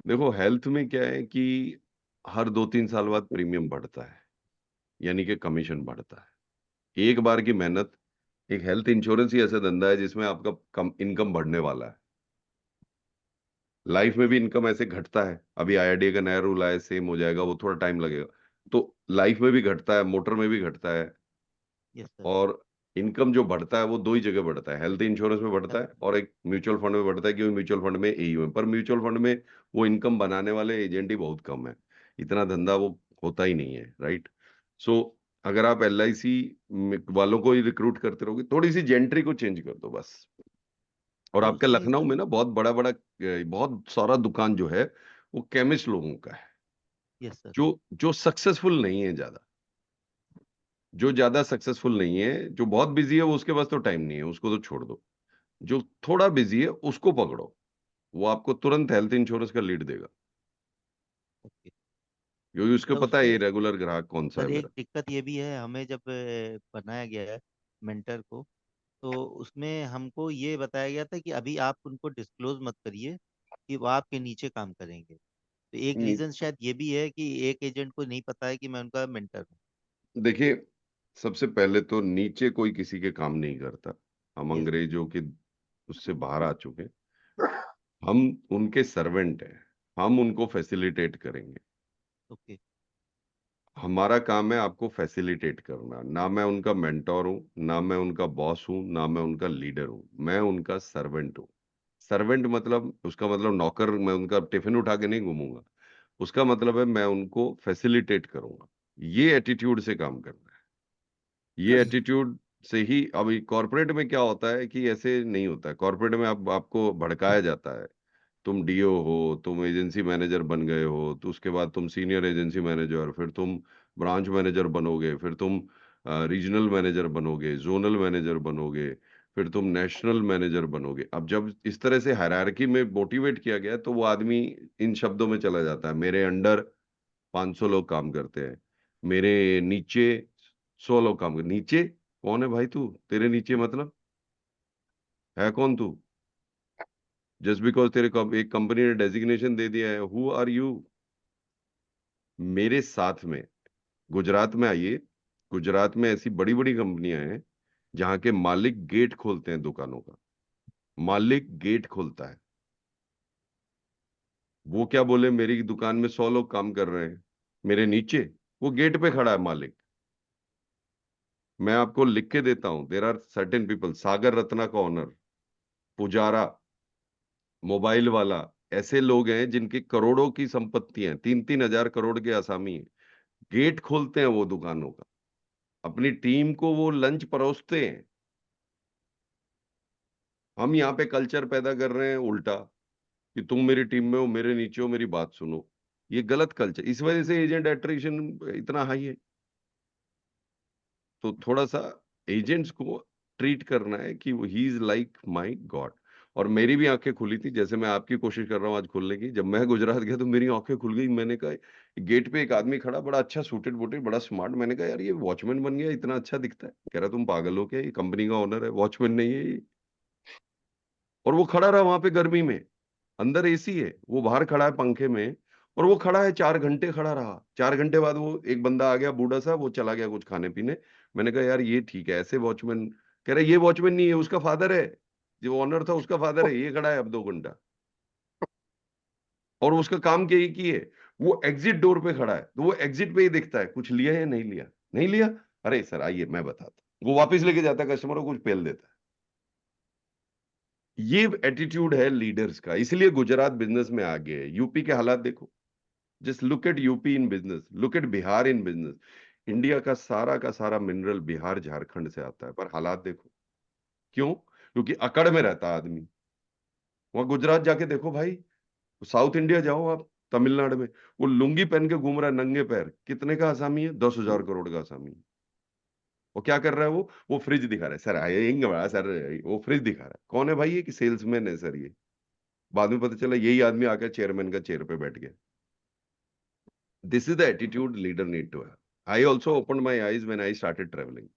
देखो हेल्थ में क्या है कि हर 2-3 साल बाद प्रीमियम बढ़ता है, यानी कि कमीशन बढ़ता है। एक बार की मेहनत, एक हेल्थ इंश्योरेंस ही ऐसा धंधा है जिसमें आपका कम इनकम बढ़ने वाला है। लाइफ में भी इनकम ऐसे घटता है, अभी आईआरडीए का नया रूल आया, सेम हो जाएगा, वो थोड़ा टाइम लगेगा। तो लाइफ में भी घटता है, मोटर में भी घटता है। Yes sir. और इनकम जो बढ़ता है वो 2 ही जगह बढ़ता है, हेल्थ इंश्योरेंस में बढ़ता है और एक म्यूचुअल फंड में बढ़ता है, क्योंकि म्यूचुअल फंड में एईएम, पर म्यूचुअल फंड में वो इनकम बनाने वाले एजेंट ही बहुत कम है, इतना धंधा वो होता ही नहीं है, राइट। सो अगर आप एलआईसी वालों को ही रिक्रूट करते रहोगे, थोड़ी सी जेंट्री को चेंज कर दो बस। और तो आपका नहीं लखनऊ सर। में ना बहुत बड़ा बड़ा बहुत सारा दुकान जो है वो केमिस्ट लोगों का है, यस सर। जो जो सक्सेसफुल नहीं है ज्यादा, जो ज्यादा सक्सेसफुल नहीं है, जो बहुत बिजी है, वो उसके पास तो टाइम नहीं है, उसको तो छोड़ दो। जो थोड़ा बिजी है उसको पकड़ो, वो आपको तुरंत हेल्थ इंश्योरेंस का लीड देगा, ओके। क्योंकि उसको सर पता है ये उसमें रेगुलर ग्राहक कौन सा है सर एक मेरा। दिक्कत ये भी है, हमें जब बनाया गया है मेंटर को, तो उसमें हमको ये बताया गया था कि अभी आप उनको डिस्क्लोज मत करिए कि वो आपके नीचे काम करेंगे। तो एक हम्म, रीजन शायद ये भी है कि एक एजेंट को नहीं पता है कि मैं उनका मेंटर हूँ। देखिए, सबसे पहले तो नीचे कोई किसी के काम नहीं करता। हम यस। अंग्रेजों के उससे बाहर आ चुके हैं, हम उनके सर्वेंट हैं, हम उनको फैसिलिटेट करेंगे। ओके। हमारा काम है आपको फैसिलिटेट करना, ना मैं उनका मेंटोर हूँ, ना मैं उनका बॉस हूँ, ना मैं उनका लीडर हूँ, मैं उनका सर्वेंट हूँ। सर्वेंट मतलब, उसका मतलब नौकर, मैं उनका टिफिन उठा के नहीं घूमूंगा। उसका मतलब है मैं उनको फैसिलिटेट करूंगा। ये एटीट्यूड से काम करना है, ये एटीट्यूड से ही। अभी कॉर्पोरेट में क्या होता है कि ऐसे नहीं होता है, कॉर्पोरेट में आपको भड़काया जाता है। तुम डीओ हो, तुम एजेंसी मैनेजर बन गए हो, तो उसके बाद तुम सीनियर एजेंसी मैनेजर, फिर तुम ब्रांच मैनेजर बनोगे, फिर तुम रीजनल मैनेजर बनोगे, जोनल मैनेजर बनोगे, फिर तुम नेशनल मैनेजर बनोगे। अब जब इस तरह से हायरार्की में मोटिवेट किया गया, तो वो आदमी इन शब्दों में चला जाता है, मेरे अंडर 500 लोग काम करते हैं, मेरे नीचे 100 लोग काम करते। नीचे कौन है भाई तू, तेरे नीचे मतलब है कौन तू? जस्ट बिकॉज तेरे एक कंपनी ने डेजिग्नेशन दे दिया है, हु आर यू? मेरे साथ में गुजरात में आइए, गुजरात में ऐसी बड़ी बड़ी कंपनियां हैं जहां के मालिक गेट खोलते हैं दुकानों का, मालिक गेट खोलता है। वो क्या बोले, मेरी दुकान में 100 लोग काम कर रहे हैं, मेरे नीचे वो गेट पे खड़ा है मालिक। मैं आपको लिख के देता हूं, there are certain people, Sagar Ratna का ओनर, पुजारा, मोबाइल वाला, ऐसे लोग हैं जिनकी करोड़ों की संपत्ति है, 3-3 हजार करोड़ के असामी हैं। गेट खोलते हैं वो दुकानों का, अपनी टीम को वो लंच परोसते हैं। हम यहाँ पे कल्चर पैदा कर रहे हैं उल्टा, कि तुम मेरी टीम में हो, मेरे नीचे हो, मेरी बात सुनो। ये गलत कल्चर, इस वजह से एजेंट एट्रिशन इतना हाई है। तो थोड़ा सा एजेंट्स को ट्रीट करना है कि he is like my God. और मेरी भी आंखें खुली थी, जैसे मैं आपकी कोशिश कर रहा हूँ आज खोलने की। जब मैं गुजरात गया तो मेरी आंखें खुल गई। मैंने कहा, गेट पे एक आदमी खड़ा, बड़ा अच्छा सूटेड वूटेड, बड़ा स्मार्ट। मैंने कहा यार ये वॉचमैन बन गया, इतना अच्छा दिखता है। कह रहा तुम पागल हो क्या, ये कंपनी का ओनर है, वॉचमैन नहीं है ये। और वो खड़ा रहा वहां पे गर्मी में, अंदर एसी है, वो बाहर खड़ा है पंखे में, और वो खड़ा है 4 घंटे खड़ा रहा। 4 घंटे बाद वो एक बंदा आ गया बूढ़ा सा, वो चला गया कुछ खाने पीने। मैंने कहा यार ये ठीक है, ऐसे वॉचमैन। कह रहे ये वॉचमैन नहीं है, उसका फादर है, जो ऑनर था उसका फादर है, ये खड़ा है अब 2 घंटा। और उसका काम क्या एक ही है, वो एग्जिट डोर पे खड़ा है, तो वो एग्जिट पे ही दिखता है कुछ लिया या नहीं लिया। नहीं लिया, अरे सर आइए मैं बताता हूं। वो वापस लेके जाता है कस्टमर को, कुछ पेल देता है। ये एटीट्यूड है लीडर्स का, इसलिए गुजरात बिजनेस में आगे है। यूपी के हालात देखो, just look at UP in business, look at Bihar in business. India का सारा मिनरल बिहार झारखंड से आता है, पर हालात देखो। क्यों? क्योंकि अकड़ में रहता है आदमी। वहां गुजरात जाके देखो भाई, साउथ इंडिया जाओ आप, तमिलनाडु में, वो लुंगी पहन के घूम रहा है नंगे पैर, कितने का आसामी है? 10,000 करोड़ का आसामी है। वो क्या कर रहा है? वो फ्रिज दिखा रहा है, सर आएंगे बड़ा सर, वो फ्रिज दिखा रहा है। कौन है भाई? ये कि सेल्समैन है सर ये। बाद में पता चला यही आदमी आकर चेयरमैन का चेयर पे बैठ गया। This is the attitude leader need to have. I also open my eyes when I started travelling.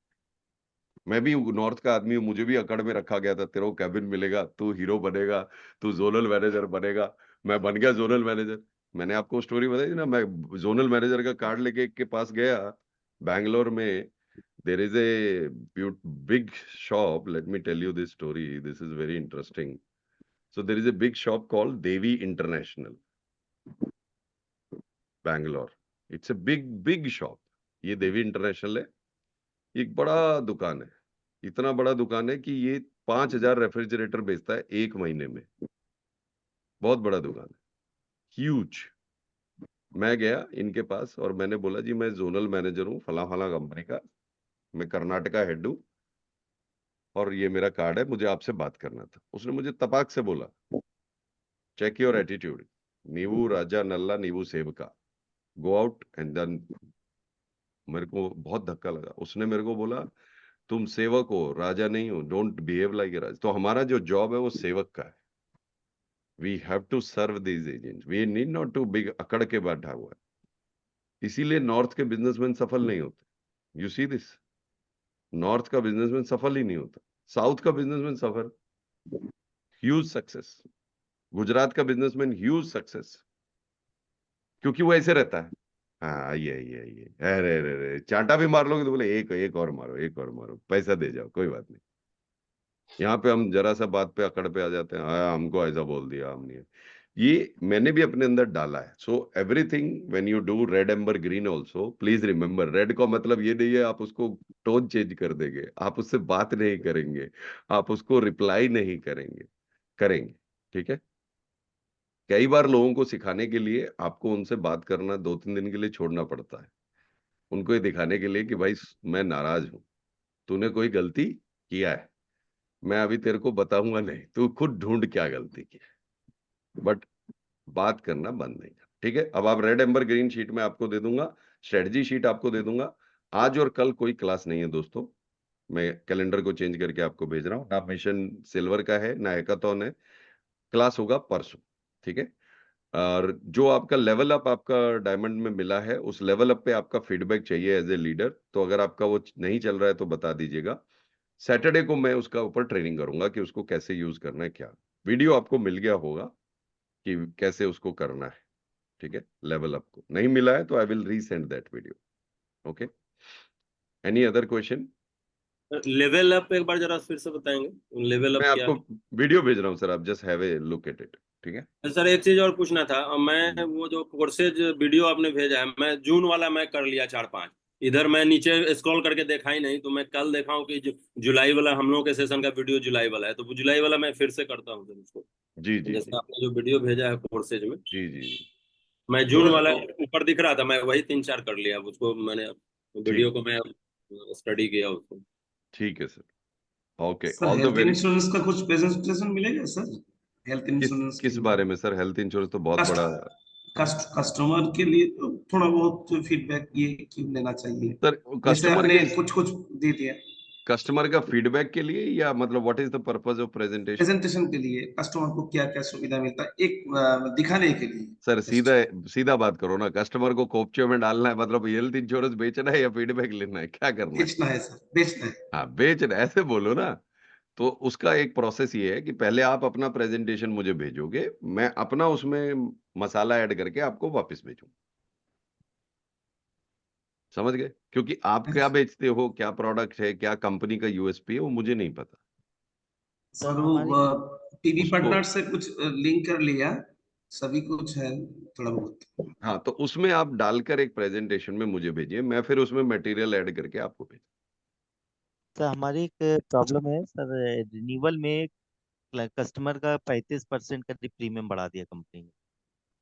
मैं भी नॉर्थ का आदमी हूँ, मुझे भी अकड़ में रखा गया था, तेरे को कैबिन मिलेगा, तू हीरो बनेगा, तू जोनल मैनेजर बनेगा। मैं बन गया जोनल मैनेजर। मैंने आपको स्टोरी बताई थी ना, मैं जोनल मैनेजर का कार्ड लेके एक के पास गया बैंगलोर में। There is a big shop, let me tell you this story, this is very interesting. So there is a big shop called Devi international, Bangalore. It's a big shop. ये देवी इंटरनेशनल है, एक बड़ा दुकान है। इतना बड़ा दुकान है कि ये 5,000 रेफ्रिजरेटर बेचता है एक महीने में। बहुत बड़ा दुकान है, ह्यूज। मैं गया इनके पास और मैंने बोला जी मैं जोनल मैनेजर हूँ फला फला कंपनी का, मैं कर्नाटका हेड हूँ, और ये मेरा कार्ड है, मुझे आपसे बात करना था। उसने मुझे तपाक से बोला, चेक योर एटीट्यूड, नीवू राजा नल्ला नीवू सेवका, गो आउट एंड देन। मेरे को बहुत धक्का लगा। उसने मेरे को बोला तुम सेवक हो, राजा नहीं हो, don't behave like a raja. तो हमारा जो जॉब है वो सेवक का है। We have to serve these agents, we need not to big अकड़ के बैठा हुआ है। इसीलिए नॉर्थ के बिजनेसमैन सफल नहीं होते। यू सी दिस, नॉर्थ का बिजनेसमैन सफल ही नहीं होता, साउथ का बिजनेसमैन सफल, ह्यूज सक्सेस। गुजरात का बिजनेसमैन ह्यूज सक्सेस, क्योंकि वो ऐसे रहता है। हाँ आइए आइए आइए, अरे अरे अरे, चांटा भी मार लोगे तो बोले एक एक और मारो, एक और मारो, पैसा दे जाओ, कोई बात नहीं। यहाँ पे हम जरा सा बात पे अकड़ पे आ जाते हैं, हमको ऐसा बोल दिया हमने। ये मैंने भी अपने अंदर डाला है। So everything when you do red amber green also, please remember, red का मतलब ये नहीं है आप उसको टोन चेंज कर देंगे, आप उससे बात नहीं करेंगे, आप उसको रिप्लाई नहीं करेंगे, करेंगे, ठीक है। कई बार लोगों को सिखाने के लिए आपको उनसे बात करना 2-3 दिन के लिए छोड़ना पड़ता है, उनको ये दिखाने के लिए कि भाई मैं नाराज हूं, तूने कोई गलती किया है, मैं अभी तेरे को बताऊंगा नहीं, तू खुद ढूंढ क्या गलती की, बट बात करना बंद नहीं कर, ठीक है। अब आप रेड एम्बर ग्रीन शीट में आपको दे दूंगा, स्ट्रेटजी शीट आपको दे दूंगा। आज और कल कोई क्लास नहीं है दोस्तों, मैं कैलेंडर को चेंज करके आपको भेज रहा हूँ ना। मिशन सिल्वर का है ना, हैकाथॉन है। क्लास होगा परसों, ठीक है। और जो आपका लेवल अप आपका डायमंड में मिला है, उस लेवल अप पे आपका फीडबैक चाहिए एज ए लीडर। तो अगर आपका वो नहीं चल रहा है तो बता दीजिएगा। सैटरडे को मैं उसका ऊपर ट्रेनिंग करूंगा कि उसको कैसे यूज करना है। क्या वीडियो आपको मिल गया होगा कि कैसे उसको करना है, ठीक है। लेवल अप को नहीं मिला है तो I will resend that video. Okay, any other question? Level up एक बार जरा फिर से बताएंगे, लेवल मैं अप क्या आपको है? वीडियो भेज रहा हूँ सर, आप just have a look at it, ठीक है। सर एक चीज और पूछना था, मैं वो जो कोर्सेज वीडियो आपने भेजा है, मैं जून वाला मैं कर लिया 4-5, इधर मैं नीचे स्क्रॉल करके देखा ही नहीं, तो मैं कल देखा हूँ कि जुलाई वाला हम लोग के सेशन का वीडियो जुलाई वाला है, तो वो जुलाई वाला मैं फिर से करता हूँ सर उसको। जी जी जैसे जी आपने जो वीडियो भेजा है कोर्सेज में, जी जी जी। मैं जून तो वाला ऊपर दिख रहा था, मैं वही 3-4 कर लिया उसको, मैंने वीडियो ठीक, को मैं स्टडी किया उसको। ठीक है sir. Okay, sir all the health very. Insurance का कुछ प्रेजेंटेशन मिलेगा सर? हेल्थ किस इंश्योरेंस के किस लिए। बारे में सर? हेल्थ इंश्योरेंस तो बहुत बड़ा कस्टमर के लिए तो थोड़ा बहुत फीडबैक ये क्यों लेना चाहिए, सर। जैसे कस्टमर आपने के कुछ कुछ दे दिया कस्टमर का फीडबैक के लिए, या मतलब what is the purpose of presentation? Presentation के लिए, कस्टमर को क्या क्या सुविधा मिलता है, एक दिखाने के लिए। सर Just सीधा सीधा बात करो ना, कस्टमर को कोपचे में डालना है मतलब हेल्थ इंश्योरेंस बेचना है या फीडबैक लेना है, क्या करना है? बेचना है सर, बेचना है। हाँ बेचना, ऐसे बोलो ना। तो उसका एक प्रोसेस ये है कि पहले आप अपना प्रेजेंटेशन मुझे भेजोगे, मैं अपना उसमें मसाला ऐड करके आपको वापस भेजूंगा। समझ गए? क्योंकि आप क्या बेचते हो, क्या प्रोडक्ट है, क्या कंपनी का यूएसपी है, वो मुझे नहीं पता। सर हमारी वो टीवी उसको पार्टनर से कुछ लिंक कर लिया, सभी कुछ है थोड़ा बहुत। हाँ, तो उसमें आप डालकर एक प्रेजेंटेशन में मुझे भेजिए, मैं फिर उसमें मटेरियल ऐड करके आपको भेज। सर हमारी एक प्रॉब्लम है सर, रिन्यूअल में कस्टमर का 35% का प्रीमियम बढ़ा दिया कंपनी ने,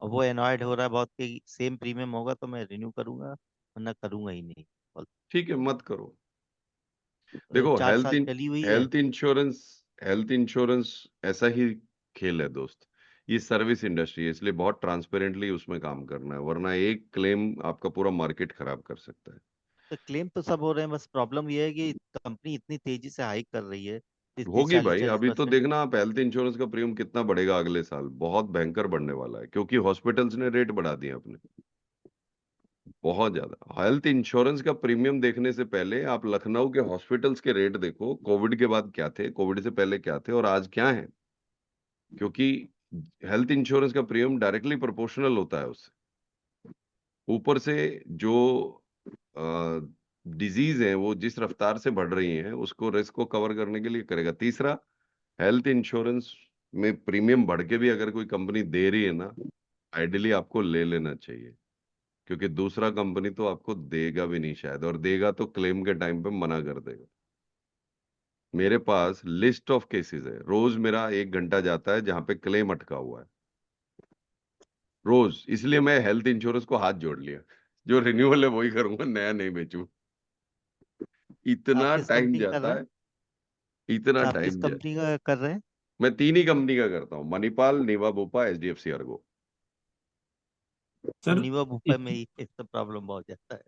और वो एनॉयड हो रहा है बहुत कि सेम प्रीमियम होगा तो मैं रिन्यू करूंगा वरना करूंगा ही नहीं। और ठीक है, मत करो। देखो 4 साल चली हुई है। हेल्थ इंश्योरेंस ऐसा ही खेल है दोस्त। ये सर्विस इंडस्ट्री है, इसलिए बहुत ट्रांसपेरेंटली उसमें काम करना है, वरना एक क्लेम आपका पूरा मार्केट खराब कर सकता है। तो क्लेम तो सब हो रहे हैं, बस प्रॉब्लम ये है कि कंपनी इतनी तेजी से हाइक कर रही है, तीस होगी चालीस भाई, चालीस अभी तो परसेंट देखना आप हेल्थ इंश्योरेंस का प्रीमियम कितना बढ़ेगा अगले साल, बहुत भयंकर बढ़ने वाला है, क्योंकि हॉस्पिटल्स ने रेट बढ़ा दिए अपने बहुत ज्यादा। हेल्थ इंश्योरेंस का प्रीमियम देखने से पहले आप लखनऊ के हॉस्पिटल्स के रेट देखो, कोविड के बाद क्या थे, कोविड से पहले क्या थे और आज क्या है। क्योंकि हेल्थ इंश्योरेंस का प्रीमियम डायरेक्टली प्रोपोर्शनल होता है उससे। ऊपर से जो डिजीज है वो जिस रफ्तार से बढ़ रही हैं, उसको रिस्क को कवर करने के लिए करेगा। तीसरा, हेल्थ इंश्योरेंस में प्रीमियम बढ़ के भी अगर कोई कंपनी दे रही है ना, आइडियली आपको ले लेना चाहिए, क्योंकि दूसरा कंपनी तो आपको देगा भी नहीं शायद, और देगा तो क्लेम के टाइम पे मना कर देगा। मेरे पास लिस्ट ऑफ केसेस है, रोज मेरा 1 घंटा जाता है जहां पे क्लेम अटका हुआ है, रोज। इसलिए मैं हेल्थ इंश्योरेंस को हाथ जोड़ लिया, जो रिन्यूअल है वही करूंगा, नया नहीं बेचूं। आप इतना किस टाइम कंपनी का कर जाता रहे हैं? है, इतना आप किस टाइम जा कंपनी का कर रहे हैं? मैं 3 ही कंपनी का करता हूँ, मणिपाल, नीवा बुपा, एचडीएफसी अर्गो। सर नीवा बुप्पा में ही एक तो प्रॉब्लम बहुत ज्यादा है,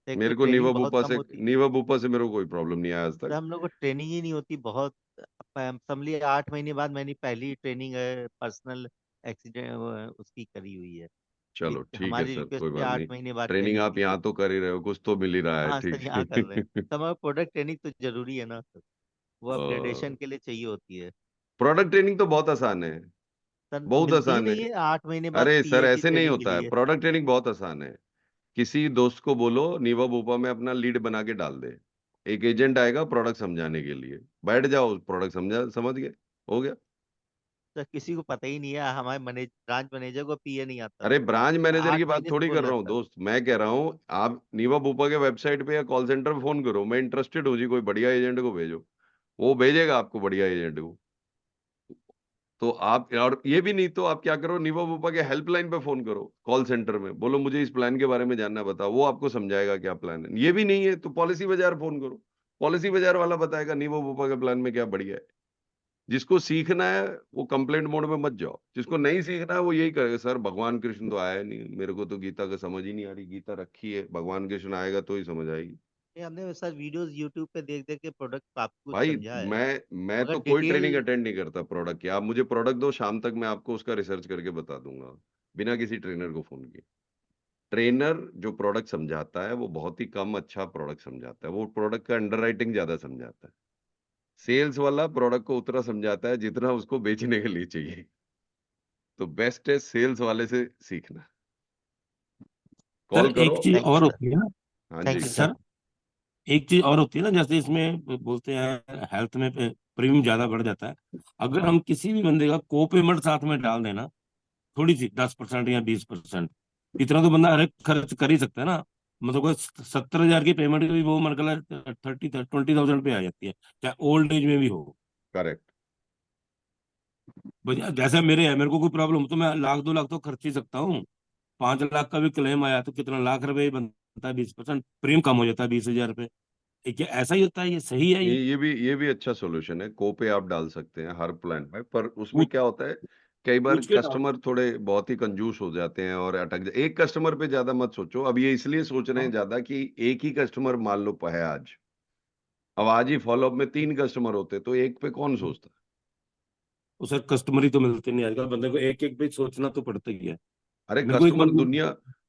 एक तो मेरे को ट्रेनिंग बहुत कम होती है। नीवा बुपा से मेरे को कोई प्रॉब्लम नहीं आया आज तो तक। हम लोग को ट्रेनिंग ही नहीं होती बहुत। समझिए 8 महीने बाद मैंने पहली ट्रेनिंग पर्सनल एक्सीडेंट उसकी करी हुई है। चलो ठीक है हमारी सर, रिक्वेस्ट कोई पे बात नहीं। 8 महीने बाद ट्रेनिंग ट्रेनिंग आप दी है। यहाँ तो कर ही रहे हो, कुछ तो मिल ही रहा है, हाँ सर, ठीक यहाँ कर रहे हैं है। तो हमारा प्रोडक्ट ट्रेनिंग तो जरूरी है ना सर, वो अपग्रेडेशन के लिए चाहिए होती है। प्रोडक्ट ट्रेनिंग तो बहुत आसान है, सर बहुत मिलती ही आसान है। नहीं है 8 महीने बाद अरे सर पीएचडी ऐसे नहीं ट्रेनिंग के होता है, लिए। प्रोडक्ट ट्रेनिंग बहुत आसान है। किसी दोस्त को बोलो नीवा बुपा में अपना लीड बना के डाल दे, एक एजेंट आएगा प्रोडक्ट समझाने के लिए, बैठ जाओ, प्रोडक्ट समझ गए, हो गया। सर किसी को पता ही नहीं है, हमारे ब्रांच मैनेजर को पीए नहीं आता अरे सर। ब्रांच मैनेजर की आठ बात महीने से थोड़ी बोल कर रहा रहा हूँ सर। दोस्त, मैं कह रहा हूँ आप नीवा बुपा के वेबसाइट पे या कॉल सेंटर पे फोन करो, मैं इंटरेस्टेड हूँ जी, कोई बढ़िया एजेंट को भेजो, वो भेजेगा आपको बढ़िया एजेंट को। तो आप, और ये भी नहीं तो आप क्या करो, नीवा बुपा के हेल्पलाइन पे फोन करो, कॉल सेंटर में बोलो मुझे इस प्लान के बारे में जानना है, बताओ, वो आपको समझाएगा क्या प्लान है। ये भी नहीं है तो पॉलिसी बाजार फोन करो, पॉलिसी बाजार वाला बताएगा नीवा बुपा के प्लान में क्या बढ़िया है। जिसको सीखना है वो कंप्लेंट मोड में मत जाओ, जिसको नहीं सीखना है वो यही करेगा, सर भगवान कृष्ण तो आया नहीं, मेरे को तो गीता का समझ ही नहीं आ रही, गीता रखी है, भगवान कृष्ण आएगा तो ही समझ आएगी। ये हमने सर वीडियोस यूट्यूब पे देख देख के प्रोडक्ट आपको कुछ भाई समझा है, मैं मगर तो कोई डिटेल। ट्रेनिंग अटेंड नहीं करता प्रोडक्ट की, आप मुझे प्रोडक्ट दो, शाम तक मैं आपको उसका रिसर्च करके बता दूंगा, बिना किसी ट्रेनर को फोन किए। ट्रेनर जो प्रोडक्ट समझाता है वो बहुत ही कम अच्छा प्रोडक्ट समझाता है, वो प्रोडक्ट का अंडर राइटिंग ज्यादा समझाता है। सेल्स वाला प्रोडक्ट को उतना समझाता है जितना उसको बेचने के लिए चाहिए। तो बेस्ट है सेल्स वाले से सीखना, सर कॉल करो। एक चीज थैंक यू और सर। होती है ना। हाँ थैंक जी। You sir. सर एक चीज और होती है ना, जैसे इसमें बोलते हैं हेल्थ में प्रीमियम ज्यादा बढ़ जाता है, अगर हम किसी भी बंदे का को पेमेंट साथ में डाल देना, थोड़ी सी 10% या 20%, इतना तो बंदा हर एक खर्च कर ही सकता है ना। मतलब कोई 70,000 की पेमेंट भी वो मतलब 20,000 पे आ जाती है, चाहे ओल्ड एज में भी हो। करेक्ट। जैसे मेरे है, मेरे को कोई प्रॉब्लम हो तो मैं 1,00,000 2,00,000 तो खर्च ही सकता हूँ। 5 लाख का भी क्लेम आया तो कितना, लाख रुपए ही बनता है, 20% प्रीमियम कम हो जाता है 20,000 पे। क्या ऐसा ही होता है? ये सही है? ये भी अच्छा सॉल्यूशन है। को पे आप डाल सकते हैं हर प्लान में, पर उसमें पूछ क्या होता है, कई बार पूछ के डाल। कस्टमर थोड़े बहुत ही कंजूस हो जाते हैं और अटक एक कस्टमर पे ज्यादा मत सोचो। अब ये इसलिए सोच रहे हैं ज्यादा कि एक ही कस्टमर मान लो है आज, अब आज ही फॉलोअप में 3 कस्टमर होते तो एक पे कौन सोचता। तो सर कस्टमर ही तो मिलते नहीं आजकल, बंदे को एक एक पे सोचना तो पड़ता ही है। अरे मेरे को एक कस्टमर बंदे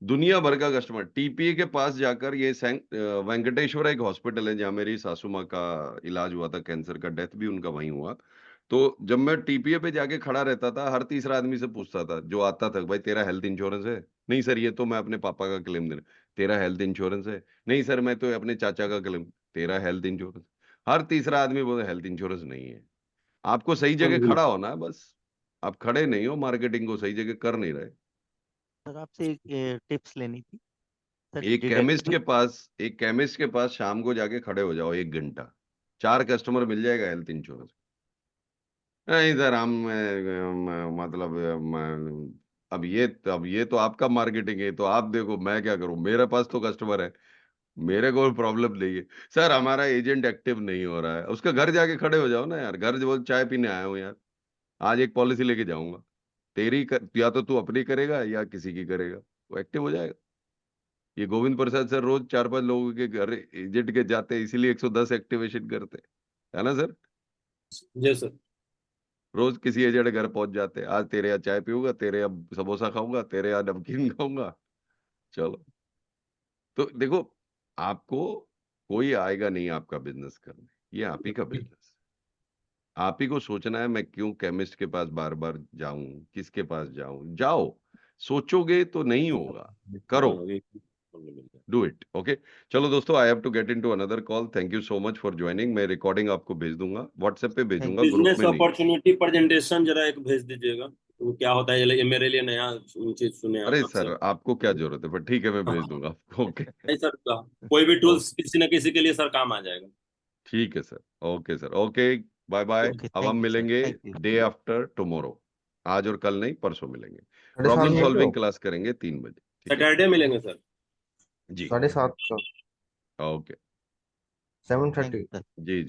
दुनिया भर का कस्टमर टीपीए के पास जाकर, ये वेंकटेश्वरा एक हॉस्पिटल है जहाँ मेरी सासू माँ का इलाज हुआ था, कैंसर का, डेथ भी उनका वहीं हुआ। तो जब मैं टीपीए पे जाके खड़ा रहता था, हर तीसरा आदमी से पूछता था जो आता था, भाई तेरा हेल्थ इंश्योरेंस है? नहीं सर, ये तो मैं अपने पापा का क्लेम देना। तेरा हेल्थ इंश्योरेंस है? नहीं सर, मैं तो अपने चाचा का क्लेम। तेरा हेल्थ इंश्योरेंस? हर तीसरा आदमी बोले हेल्थ इंश्योरेंस नहीं है। आपको सही जगह खड़ा होना है बस। आप खड़े नहीं हो, मार्केटिंग को सही जगह कर नहीं रहे। सर आपसे एक टिप्स लेनी थी सर। एक केमिस्ट के पास शाम को जाके खड़े हो जाओ 1 घंटा, 4 कस्टमर मिल जाएगा हेल्थ इंश्योरेंस। नहीं सर, मतलब अब ये तो आपका मार्केटिंग है, तो आप देखो, मैं क्या करूं, मेरे पास तो कस्टमर है, मेरे को प्रॉब्लम नहीं है। सर हमारा एजेंट एक्टिव नहीं हो रहा है। उसका घर जाके खड़े हो जाओ ना यार, घर जो चाय पीने आया हूँ यार, आज एक पॉलिसी लेके जाऊंगा, या तो तू अपनी करेगा या किसी की करेगा, वो एक्टिव हो जाएगा। ये गोविंद प्रसाद सर रोज 4-5 लोगों के घर एजेंट के जाते हैं, इसीलिए 110 एक्टिवेशन करते हैं, है ना सर? जी सर। रोज किसी एजेंट घर पहुंच जाते हैं, आज तेरे यहाँ चाय पीऊंगा, तेरे यहाँ समोसा खाऊंगा, तेरे यहाँ नमकीन खाऊंगा। चलो, तो देखो, आपको कोई आएगा नहीं आपका बिजनेस करने, ये आप ही का बिजनेस। आप ही को सोचना है, मैं क्यों केमिस्ट के पास बार बार जाऊं, किसके पास जाऊं। जाओ, सोचोगे तो नहीं होगा, करो, डू इट। ओके, चलो दोस्तों, I have to get into another call. Thank you so much for joining. मैं रिकॉर्डिंग आपको भेज दूंगा, व्हाट्सएप पे भेजूंगा, ग्रुप बिजनेस में नहीं। अपॉर्चुनिटी प्रेजेंटेशन जरा एक भेज दीजिएगा, तो क्या होता है, ये मेरे लिए नया चीज सुने अरे आपसे। सर, आपको क्या जरूरत है, पर ठीक है, मैं भेज दूंगा आपको। ओके, नहीं सर, कोई भी टूल्स किसी न किसी के लिए सर काम आ जाएगा। ठीक है sir. Okay sir, okay, bye bye. Okay, अब हम थैंक यू सर, मिलेंगे thank you. Day after tomorrow, आज और कल नहीं, परसों मिलेंगे। 7:30 प्रॉब्लम मिलते सॉल्विंग हो? क्लास करेंगे 3 बजे, ठीक है? सैटरडे मिलेंगे सर। जी, 7:30 sir. Okay, 7:30। Thank you sir. Ji.